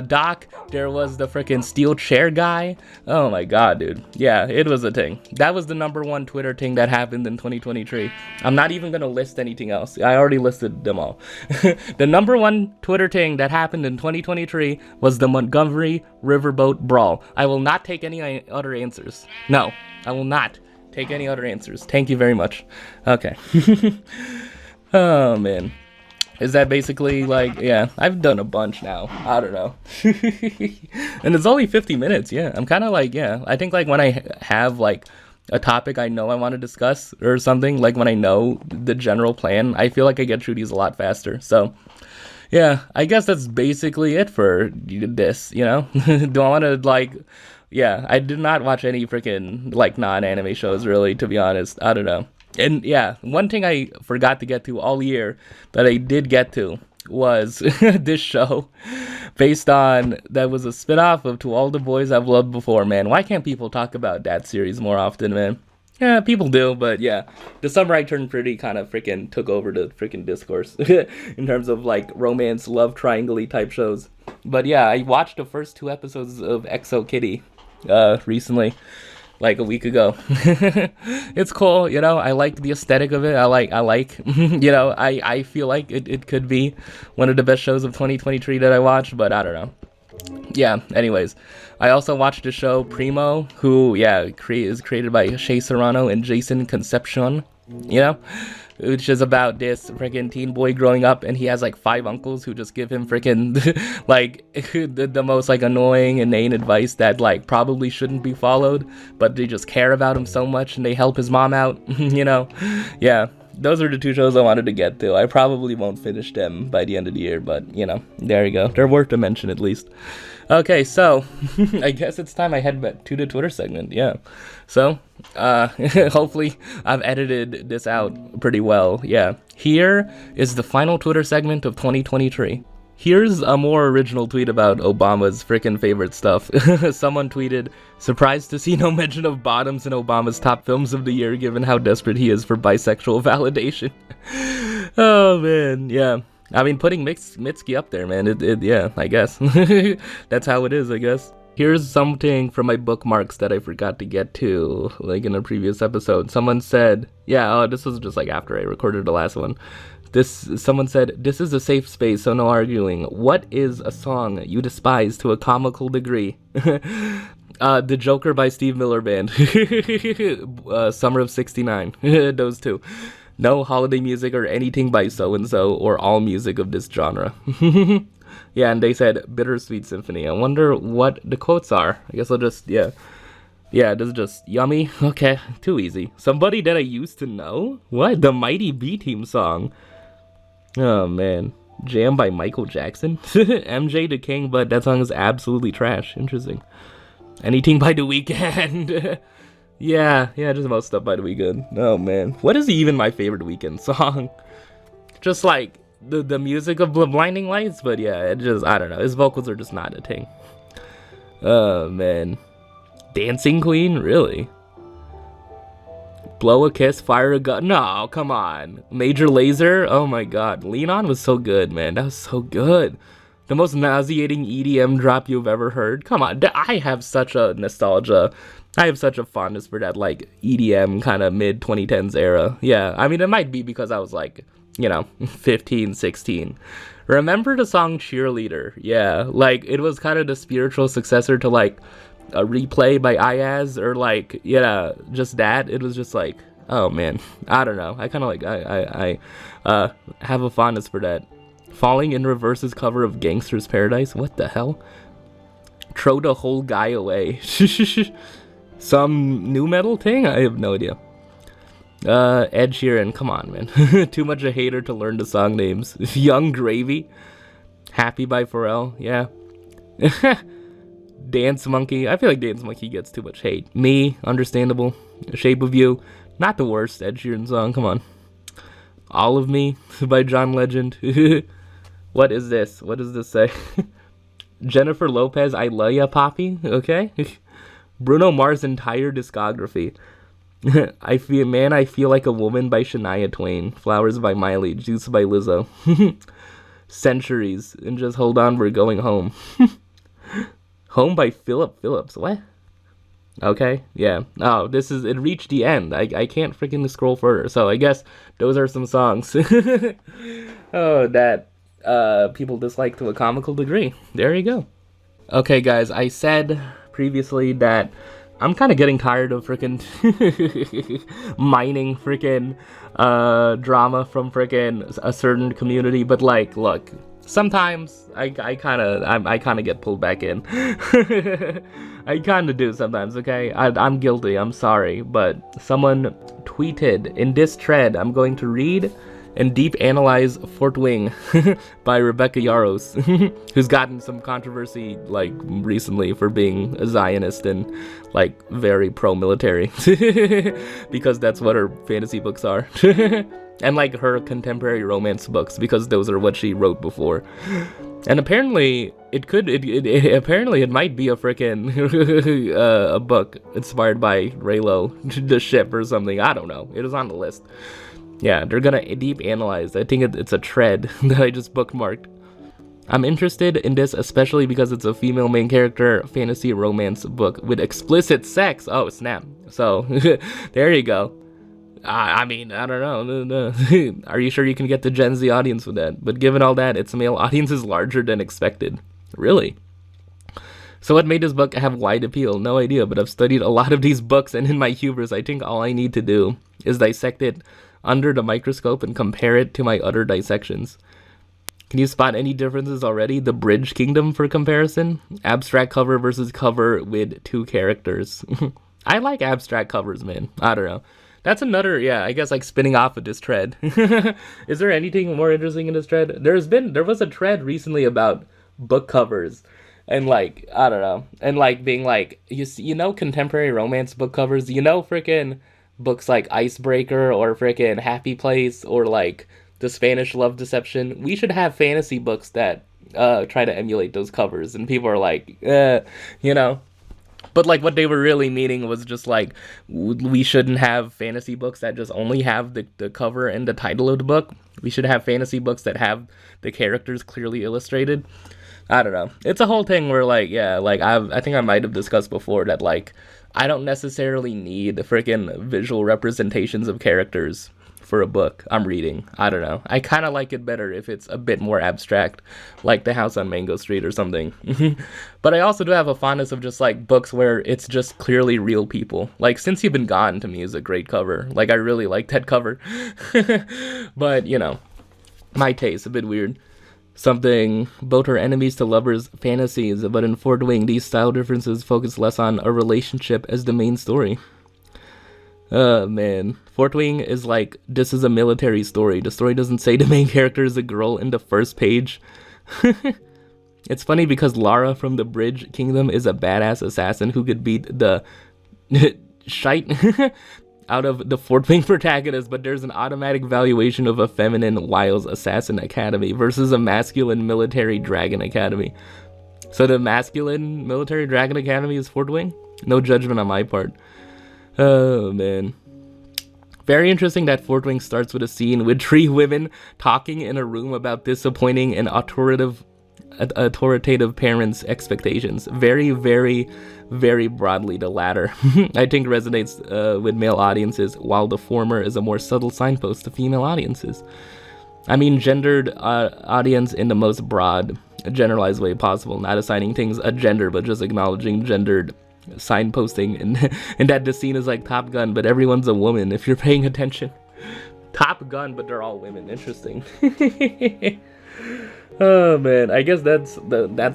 dock. There was the frickin' steel chair guy. Oh my god, dude. Yeah, it was a thing. That was the #1 Twitter thing that happened in 2023. I'm not even gonna list anything else. I already listed them all. The #1 Twitter thing that happened in 2023 was the Montgomery Riverboat Brawl. I will not take any other answers. No, I will not take any other answers. Thank you very much. Okay. Oh, man. Is that basically like, yeah, I've done a bunch now. I don't know. And it's only 50 minutes. Yeah, I'm kind of like, yeah, I think like when I have like a topic I know I want to discuss or something, like when I know the general plan, I feel like I get through these a lot faster. So yeah, I guess that's basically it for this, you know? Do I want to like, yeah, I did not watch any freaking like non-anime shows really, to be honest. I don't know. And yeah, one thing I forgot to get to all year that I did get to was this show based on, that was a spinoff of To All the Boys I've Loved Before, man. Why can't people talk about that series more often, man? Yeah, people do, but yeah. The Summer I Turned Pretty kind of freaking took over the freaking discourse in terms of like romance, love triangle-y type shows. But yeah, I watched the first 2 episodes of Exo Kitty recently. Like a week ago. It's cool, you know, I like the aesthetic of it. I like you know, I feel like it could be one of the best shows of 2023 that I watched, but I don't know. Yeah, anyways, I also watched the show Primo, who, yeah, is created by Shea Serrano and Jason Concepcion, you know, which is about this freaking teen boy growing up, and he has like 5 uncles who just give him freaking like the most like annoying, inane advice that like probably shouldn't be followed, but they just care about him so much and they help his mom out, you know. Yeah, those are the 2 shows I wanted to get to. I probably won't finish them by the end of the year, but you know, there you go. They're worth a mention at least. Okay, so I guess it's time I head back to the Twitter segment. Yeah, so hopefully I've edited this out pretty well. Yeah, here is the final Twitter segment of 2023. Here's a more original tweet about Obama's freaking favorite stuff. Someone tweeted, "Surprised to see no mention of bottoms in Obama's top films of the year given how desperate he is for bisexual validation." Oh man, yeah. I mean, putting Mitski up there, man, yeah, I guess. That's how it is, I guess. Here's something from my bookmarks that I forgot to get to, like in a previous episode. Someone said, yeah, oh, this was just like after I recorded the last one. This someone said, "This is a safe space, so no arguing. What is a song you despise to a comical degree?" The Joker by Steve Miller Band. Summer of '69. Those two. No holiday music or anything by so and so, or all music of this genre. Yeah, and they said Bittersweet Symphony. I wonder what the quotes are. I guess I'll just, yeah. Yeah, this is just yummy. Okay, too easy. Somebody that I used to know? What? The Mighty B Team song. Oh, man. Jam by Michael Jackson? MJ the King, but that song is absolutely trash. Interesting. Anything by The Weeknd. Yeah, just about stuff by The Weeknd. Oh, man. What is even my favorite Weeknd song? Just like the music of Blinding Lights, but yeah, it just, I don't know. His vocals are just not a thing. Oh, man. Dancing Queen? Really? Blow a Kiss, Fire a Gun? No, come on. Major Lazer? Oh my god. Lean On was so good, man. That was so good. The most nauseating EDM drop you've ever heard? Come on. I have such a nostalgia. I have such a fondness for that, like, EDM kind of mid-2010s era. Yeah, I mean, it might be because I was, like, 15, 16. Remember the song Cheerleader? Yeah, like, it was kind of the spiritual successor to, like, a Replay by Ayaz, or, like, yeah, just that. It was just, like, oh, man. I don't know. I kind of, like, I have a fondness for that. Falling in Reverse's cover of Gangster's Paradise? What the hell? Throw the whole guy away. Some new metal thing? I have no idea. Ed Sheeran, come on, man. Too much a hater to learn the song names. Young Gravy. Happy by Pharrell, yeah. Dance Monkey. I feel like Dance Monkey gets too much hate. Me, understandable. Shape of You. Not the worst Ed Sheeran song, come on. All of Me by John Legend. What is this? What does this say? Jennifer Lopez, I Love Ya Poppy, okay. Bruno Mars' entire discography. I Feel Like a Woman by Shania Twain. Flowers by Miley. Juice by Lizzo. Centuries. And Just Hold On, We're Going Home. Home by Philip Phillips. What? Okay, yeah. Oh, it reached the end. I can't freaking scroll further. So I guess those are some songs. Oh, that people dislike to a comical degree. There you go. Okay, guys, I said previously that I'm kind of getting tired of freaking mining freaking drama from freaking a certain community, but like, look, sometimes I kind of get pulled back in. I kind of do sometimes, okay? I'm guilty, I'm sorry, but someone tweeted, in this thread, I'm going to read and deep analyze Fort Wing by Rebecca Yarros, who's gotten some controversy, like, recently for being a Zionist and, like, very pro-military, because that's what her fantasy books are. And, like, her contemporary romance books, because those are what she wrote before. And apparently, it might be a frickin' a book inspired by Raylo, the ship or something. I don't know. It was on the list. Yeah, they're gonna deep analyze. I think it's a thread that I just bookmarked. I'm interested in this especially because it's a female main character fantasy romance book with explicit sex. Oh, snap. So, there you go. I mean, I don't know. Are you sure you can get the Gen Z audience with that? But given all that, its male audience is larger than expected. Really? So what made this book have wide appeal? No idea, but I've studied a lot of these books, and in my hubris, I think all I need to do is dissect it under the microscope and compare it to my other dissections. Can you spot any differences already? The Bridge Kingdom for comparison? Abstract cover versus cover with two characters. I like abstract covers, man. I don't know. That's another, yeah, I guess, like, spinning off of this thread. Is there anything more interesting in this thread? There was a thread recently about book covers. And, like, I don't know. And, like, being like, you know contemporary romance book covers? You know freaking books like Icebreaker or freaking Happy Place or, like, The Spanish Love Deception? We should have fantasy books that try to emulate those covers. And people are like, you know. But, like, what they were really meaning was just, like, we shouldn't have fantasy books that just only have the cover and the title of the book. We should have fantasy books that have the characters clearly illustrated. I don't know. It's a whole thing where, like, yeah, like, I think I might have discussed before that, like, I don't necessarily need freaking visual representations of characters for a book I'm reading. I don't know. I kind of like it better if it's a bit more abstract, like The House on Mango Street or something. But I also do have a fondness of just like books where it's just clearly real people. Like Since You've Been Gone to me is a great cover. Like I really like that cover. But you know, my taste a bit weird. Something both are enemies to lovers' fantasies, but in Fort Wing, these style differences focus less on a relationship as the main story. Man. Fort Wing is like, this is a military story. The story doesn't say the main character is a girl in the first page. It's funny because Lara from the Bridge Kingdom is a badass assassin who could beat the shite out of the Fort Wing protagonist, but there's an automatic valuation of a feminine Wiles Assassin Academy versus a masculine military dragon academy. So the masculine military dragon academy is Fort Wing? No judgment on my part. Oh, man. Very interesting that Fort Wing starts with a scene with 3 women talking in a room about disappointing and authoritative parents' expectations. Very, very, very broadly the latter. I think resonates with male audiences, while the former is a more subtle signpost to female audiences. I mean gendered audience in the most broad, generalized way possible, not assigning things a gender, but just acknowledging gendered signposting, and that the scene is like Top Gun, but everyone's a woman if you're paying attention. Top Gun, but they're all women. Interesting. Oh man, I guess that's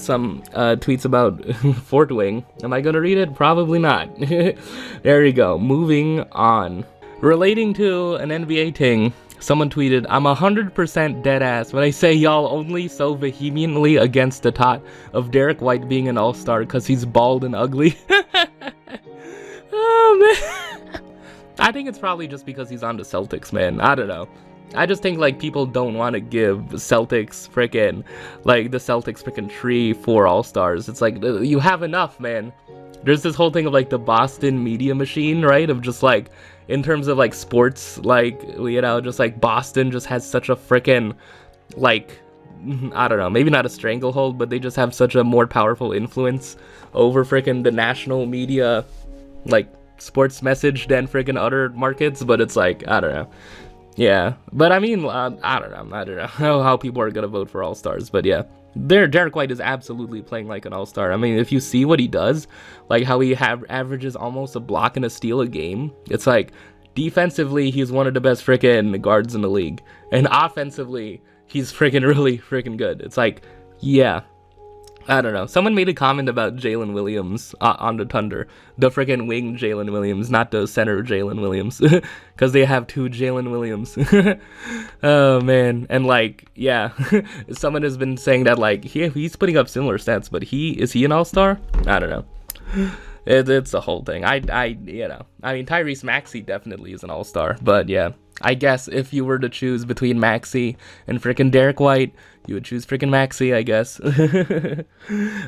some tweets about Fort Wing. Am I gonna read it? Probably not. There you go. Moving on. Relating to an NBA thing, someone tweeted, "I'm 100% dead ass when I say y'all only so vehemently against the thought of Derek White being an all-star because he's bald and ugly." Oh man. I think it's probably just because he's on the Celtics, man. I don't know. I just think like people don't want to give Celtics frickin' like the Celtics frickin' tree for all-stars. It's like you have enough, man. There's this whole thing of like the Boston media machine, right? Of just like in terms of like sports, like, you know, just like Boston just has such a frickin' like, I don't know, maybe not a stranglehold, but they just have such a more powerful influence over frickin' the national media, like sports message than frickin' other markets. But it's like, I don't know. Yeah, but I mean, I don't know how people are gonna vote for all-stars, but yeah, Derek White is absolutely playing like an all-star. I mean, if you see what he does, like how he averages almost a block and a steal a game, it's like defensively he's one of the best freaking guards in the league, and offensively he's freaking really freaking good. It's like, yeah. I don't know. Someone made a comment about Jalen Williams on the Thunder. The freaking wing Jalen Williams, not the center Jalen Williams. Because they have 2 Jalen Williams. Oh, man. And, like, yeah. Someone has been saying that, like, he's putting up similar stats, but is he an all-star? I don't know. It's the whole thing. You know. I mean, Tyrese Maxey definitely is an all-star. But, yeah. I guess if you were to choose between Maxey and freaking Derek White, you would choose freaking Maxey, I guess.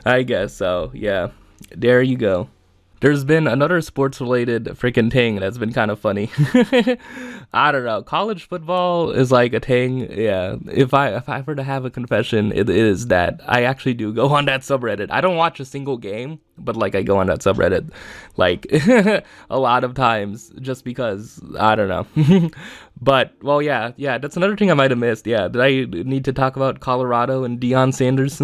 I guess so, yeah. There you go. There's been another sports-related freaking thing that's been kind of funny. I don't know. College football is like a thing. Yeah. If I were to have a confession, it is that I actually do go on that subreddit. I don't watch a single game, but like I go on that subreddit like a lot of times just because I don't know. But well, yeah. That's another thing I might have missed. Yeah. Did I need to talk about Colorado and Deion Sanders?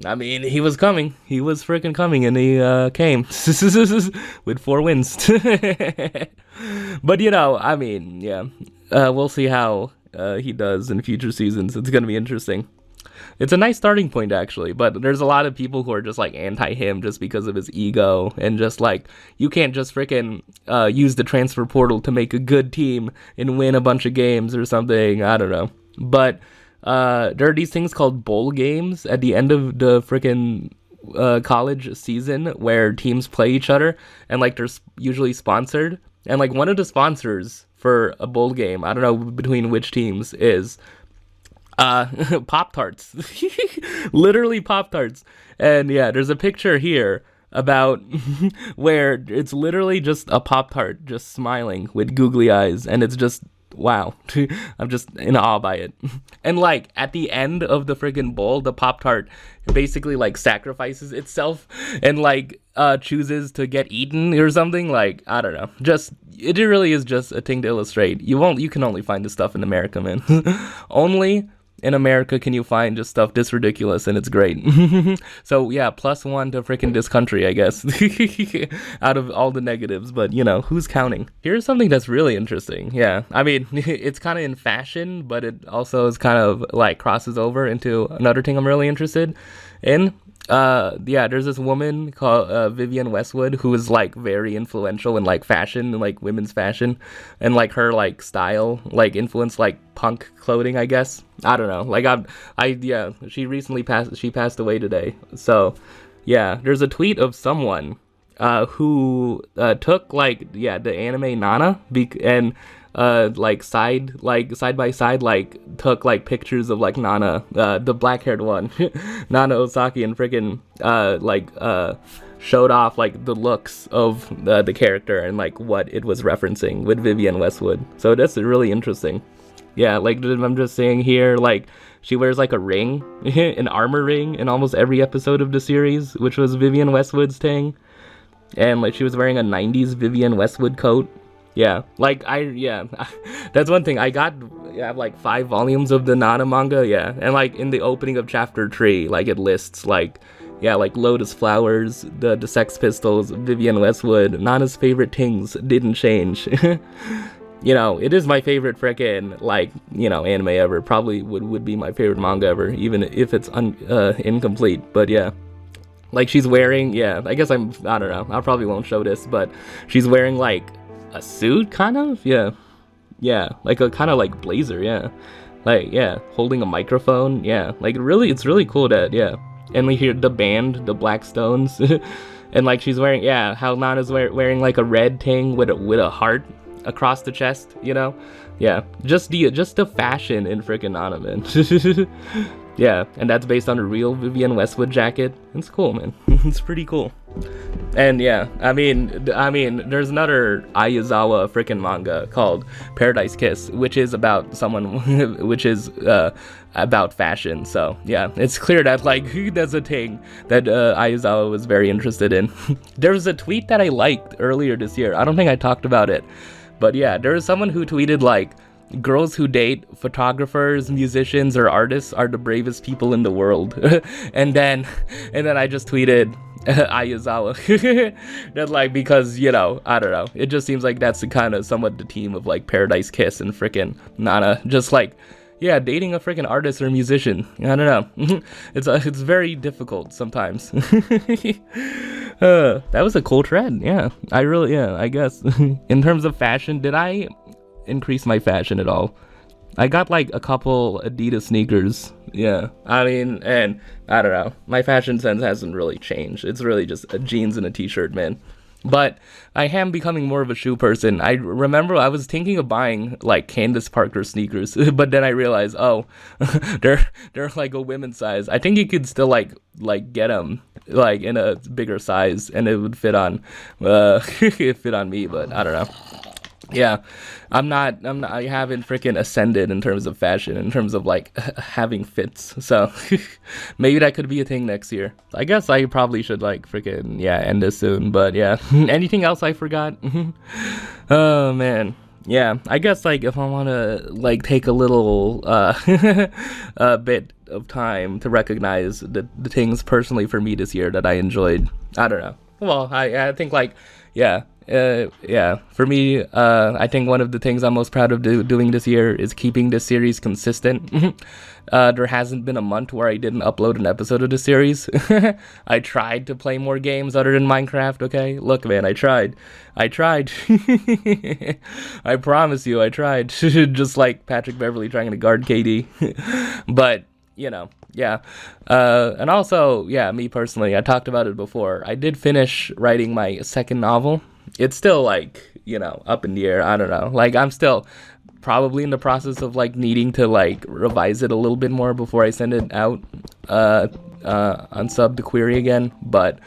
I mean, he was coming. He was freaking coming, and he came with 4 wins. But, you know, I mean, yeah. We'll see how he does in future seasons. It's going to be interesting. It's a nice starting point, actually. But there's a lot of people who are just, like, anti-him just because of his ego. And just, like, you can't just freaking use the transfer portal to make a good team and win a bunch of games or something. I don't know. But there are these things called bowl games at the end of the freaking college season where teams play each other, and like they're usually sponsored, and like one of the sponsors for a bowl game, I don't know between which teams, is Pop-Tarts. Literally Pop-Tarts. And yeah, there's a picture here about where it's literally just a Pop-Tart just smiling with googly eyes, and it's just wow. I'm just in awe by it. And like at the end of the friggin' bowl, the Pop Tart basically like sacrifices itself and like chooses to get eaten or something. Like, I don't know. Just it really is just a thing to illustrate. You can only find this stuff in America, man. Only in America can you find just stuff this ridiculous, and it's great. So yeah, +1 to freaking this country, I guess. Out of all the negatives, but you know, who's counting? Here's something that's really interesting. Yeah, I mean, it's kind of in fashion, but it also is kind of like crosses over into another thing I'm really interested in. Yeah, there's this woman called Vivienne Westwood who is like very influential in like fashion and like women's fashion, and like her like style like influenced like punk clothing, I guess. I don't know. Like yeah, she passed away today. So yeah, there's a tweet of someone who took like the anime Nana and like side by side, like took like pictures of like Nana, the black haired one, Nana Osaki, and freaking showed off like the looks of the character and like what it was referencing with Vivienne Westwood. So that's really interesting. Yeah, like I'm just saying here, like she wears like a ring, an armor ring, in almost every episode of the series, which was Vivienne Westwood's thing, and like she was wearing a '90s Vivienne Westwood coat. Yeah, like that's one thing. I have like 5 volumes of the Nana manga, yeah, and like in the opening of chapter 3, like it lists like Lotus Flowers, the Sex Pistols, Vivienne Westwood, Nana's favorite things didn't change. You know, it is my favorite frickin' like, you know, anime ever. Probably would be my favorite manga ever, even if it's incomplete. But yeah. Like she's wearing, I guess I don't know. I probably won't show this, but she's wearing like a suit, kind of, like a kind of like blazer, like holding a microphone, like really, it's really cool that and we hear the band, the Black Stones, and like she's wearing how Nana's wearing like a red thing with a heart across the chest, you know, just the fashion in freaking Nana, man. Yeah, and that's based on a real Vivienne Westwood jacket. It's cool, man. It's pretty cool. And yeah, I mean, there's another Aizawa freaking manga called Paradise Kiss, which is about someone, which is about fashion. So yeah, it's clear that like that's a thing that Aizawa was very interested in. There was a tweet that I liked earlier this year. I don't think I talked about it, but yeah, there was someone who tweeted like, girls who date photographers, musicians, or artists are the bravest people in the world. and then I just tweeted Aizawa. That's like, because, you know, I don't know. It just seems like that's the kind of somewhat the team of like Paradise Kiss and frickin' Nana. Just like, dating a freaking artist or musician. I don't know. It's very difficult sometimes. That was a cool trend. I guess. In terms of fashion, did I increase my fashion at all? I got like a couple Adidas sneakers. I mean, and I don't know, my fashion sense hasn't really changed. It's really just jeans and a t-shirt, man. But I am becoming more of a shoe person. I remember I was thinking of buying like Candace Parker sneakers, but then I realized, they're like a women's size. I think you could still like get them like in a bigger size, and it would fit on fit on me. But I don't know. I haven't freaking ascended in terms of fashion, in terms of like having fits. So maybe that could be a thing next year. I guess I probably should like freaking end this soon. But anything else I forgot? Oh man. I guess like if I want to like take a little a bit of time to recognize the things personally for me this year that I enjoyed. I don't know. Well, I think like for me, I think one of the things I'm most proud of doing this year is keeping this series consistent. There hasn't been a month where I didn't upload an episode of the series. I tried to play more games other than Minecraft, okay? Look, man, I tried. I promise you, I tried. Just like Patrick Beverly trying to guard KD. But, you know, and also, me personally, I talked about it before. I did finish writing my second novel. It's still like, up in the air. I don't know. Like, I'm still probably in the process of like needing to like revise it a little bit more before I send it out on sub to Query again. But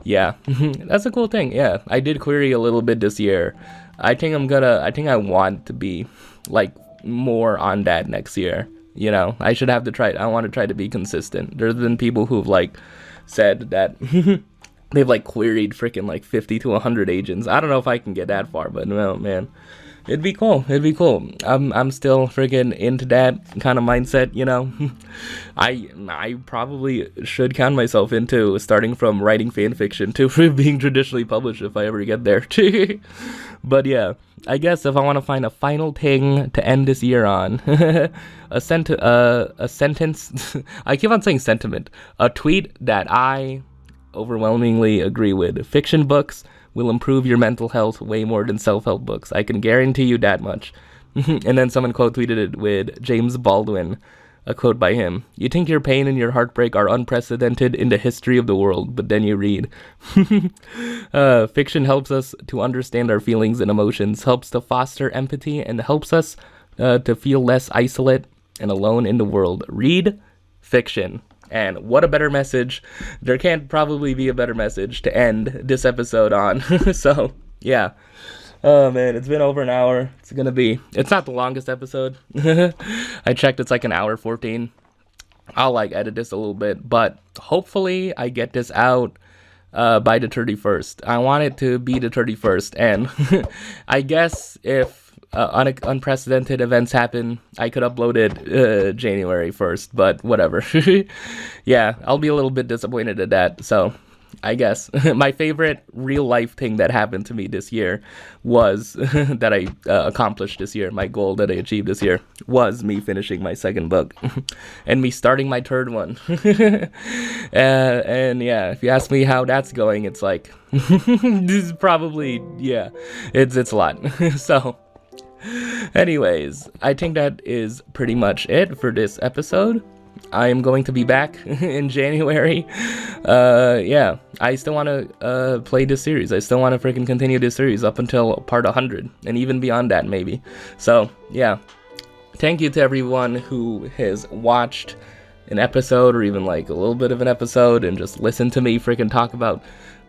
that's a cool thing. I did Query a little bit this year. I think I want to be like more on that next year. You know, I should have to try. I want to try to be consistent. There's been people who've like said that they've like queried freaking like 50 to 100 agents. I don't know if I can get that far, but no, man, it'd be cool. It'd be cool. I'm still freaking into that kind of mindset, you know. I probably should count myself into starting from writing fan fiction to being traditionally published if I ever get there. But yeah, I guess if I want to find a final thing to end this year on, a sentence. I keep on saying sentiment. A tweet that I overwhelmingly agree with. Fiction books will improve your mental health way more than self-help books. I can guarantee you that much. And then someone quote tweeted it with James Baldwin, a quote by him. You think your pain and your heartbreak are unprecedented in the history of the world, but then you read. Fiction helps us to understand our feelings and emotions, helps to foster empathy, and helps us to feel less isolate and alone in the world. Read fiction. And what a better message. There can't probably be a better message to end this episode on. So, yeah. Oh, man, it's been over an hour. It's not the longest episode. I checked, it's like an hour 14. I'll, like, edit this a little bit. But hopefully I get this out by the 31st. I want it to be the 31st. And I guess if unprecedented events happen, I could upload it January 1st, but whatever. Yeah, I'll be a little bit disappointed at that. So I guess my favorite real life thing that happened to me this year was that I accomplished this year. My goal that I achieved this year was me finishing my second book and me starting my third one. And yeah, if you ask me how that's going, it's like this is probably, yeah, it's a lot. So anyways, I think that is pretty much it for this episode. I am going to be back in January. Yeah, I still want to play this series. I still want to freaking continue this series up until part 100, and even beyond that, maybe. So, yeah. Thank you to everyone who has watched an episode, or even like a little bit of an episode, and just listened to me freaking talk about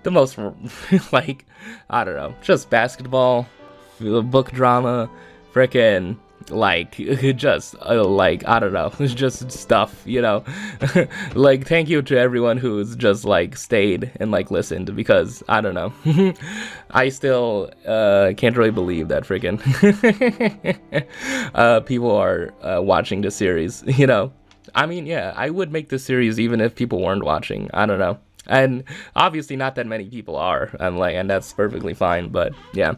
the most, like, I don't know, just basketball, book drama, freaking, like, just, like, I don't know, just stuff, you know. Like, thank you to everyone who's just, like, stayed and, like, listened, because, I don't know, I still can't really believe that freaking people are watching this series, you know. I mean, yeah, I would make this series even if people weren't watching, I don't know. And obviously not that many people are, and that's perfectly fine, but yeah,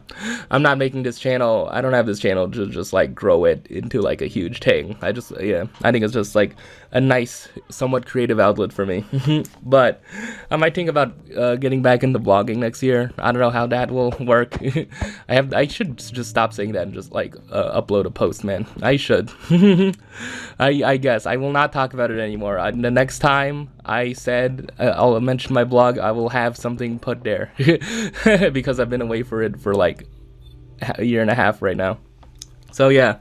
I'm not making this channel, I don't have this channel to just like grow it into like a huge thing. I think it's just like a nice, somewhat creative outlet for me. But I might think about getting back into vlogging next year. I don't know how that will work. I should just stop saying that and just like upload a post, man. I should. I guess I will not talk about it anymore. The next time I said I'll mention my blog, I will have something put there because I've been away for it for like a year and a half right now. So yeah.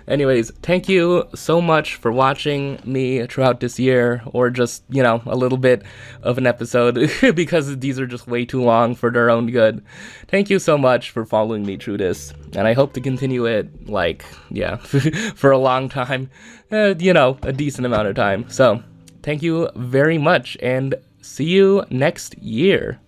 Anyways, thank you so much for watching me throughout this year, or just, you know, a little bit of an episode because these are just way too long for their own good. Thank you so much for following me through this, and I hope to continue it, like, yeah, for a long time, you know, a decent amount of time. So, thank you very much, and see you next year.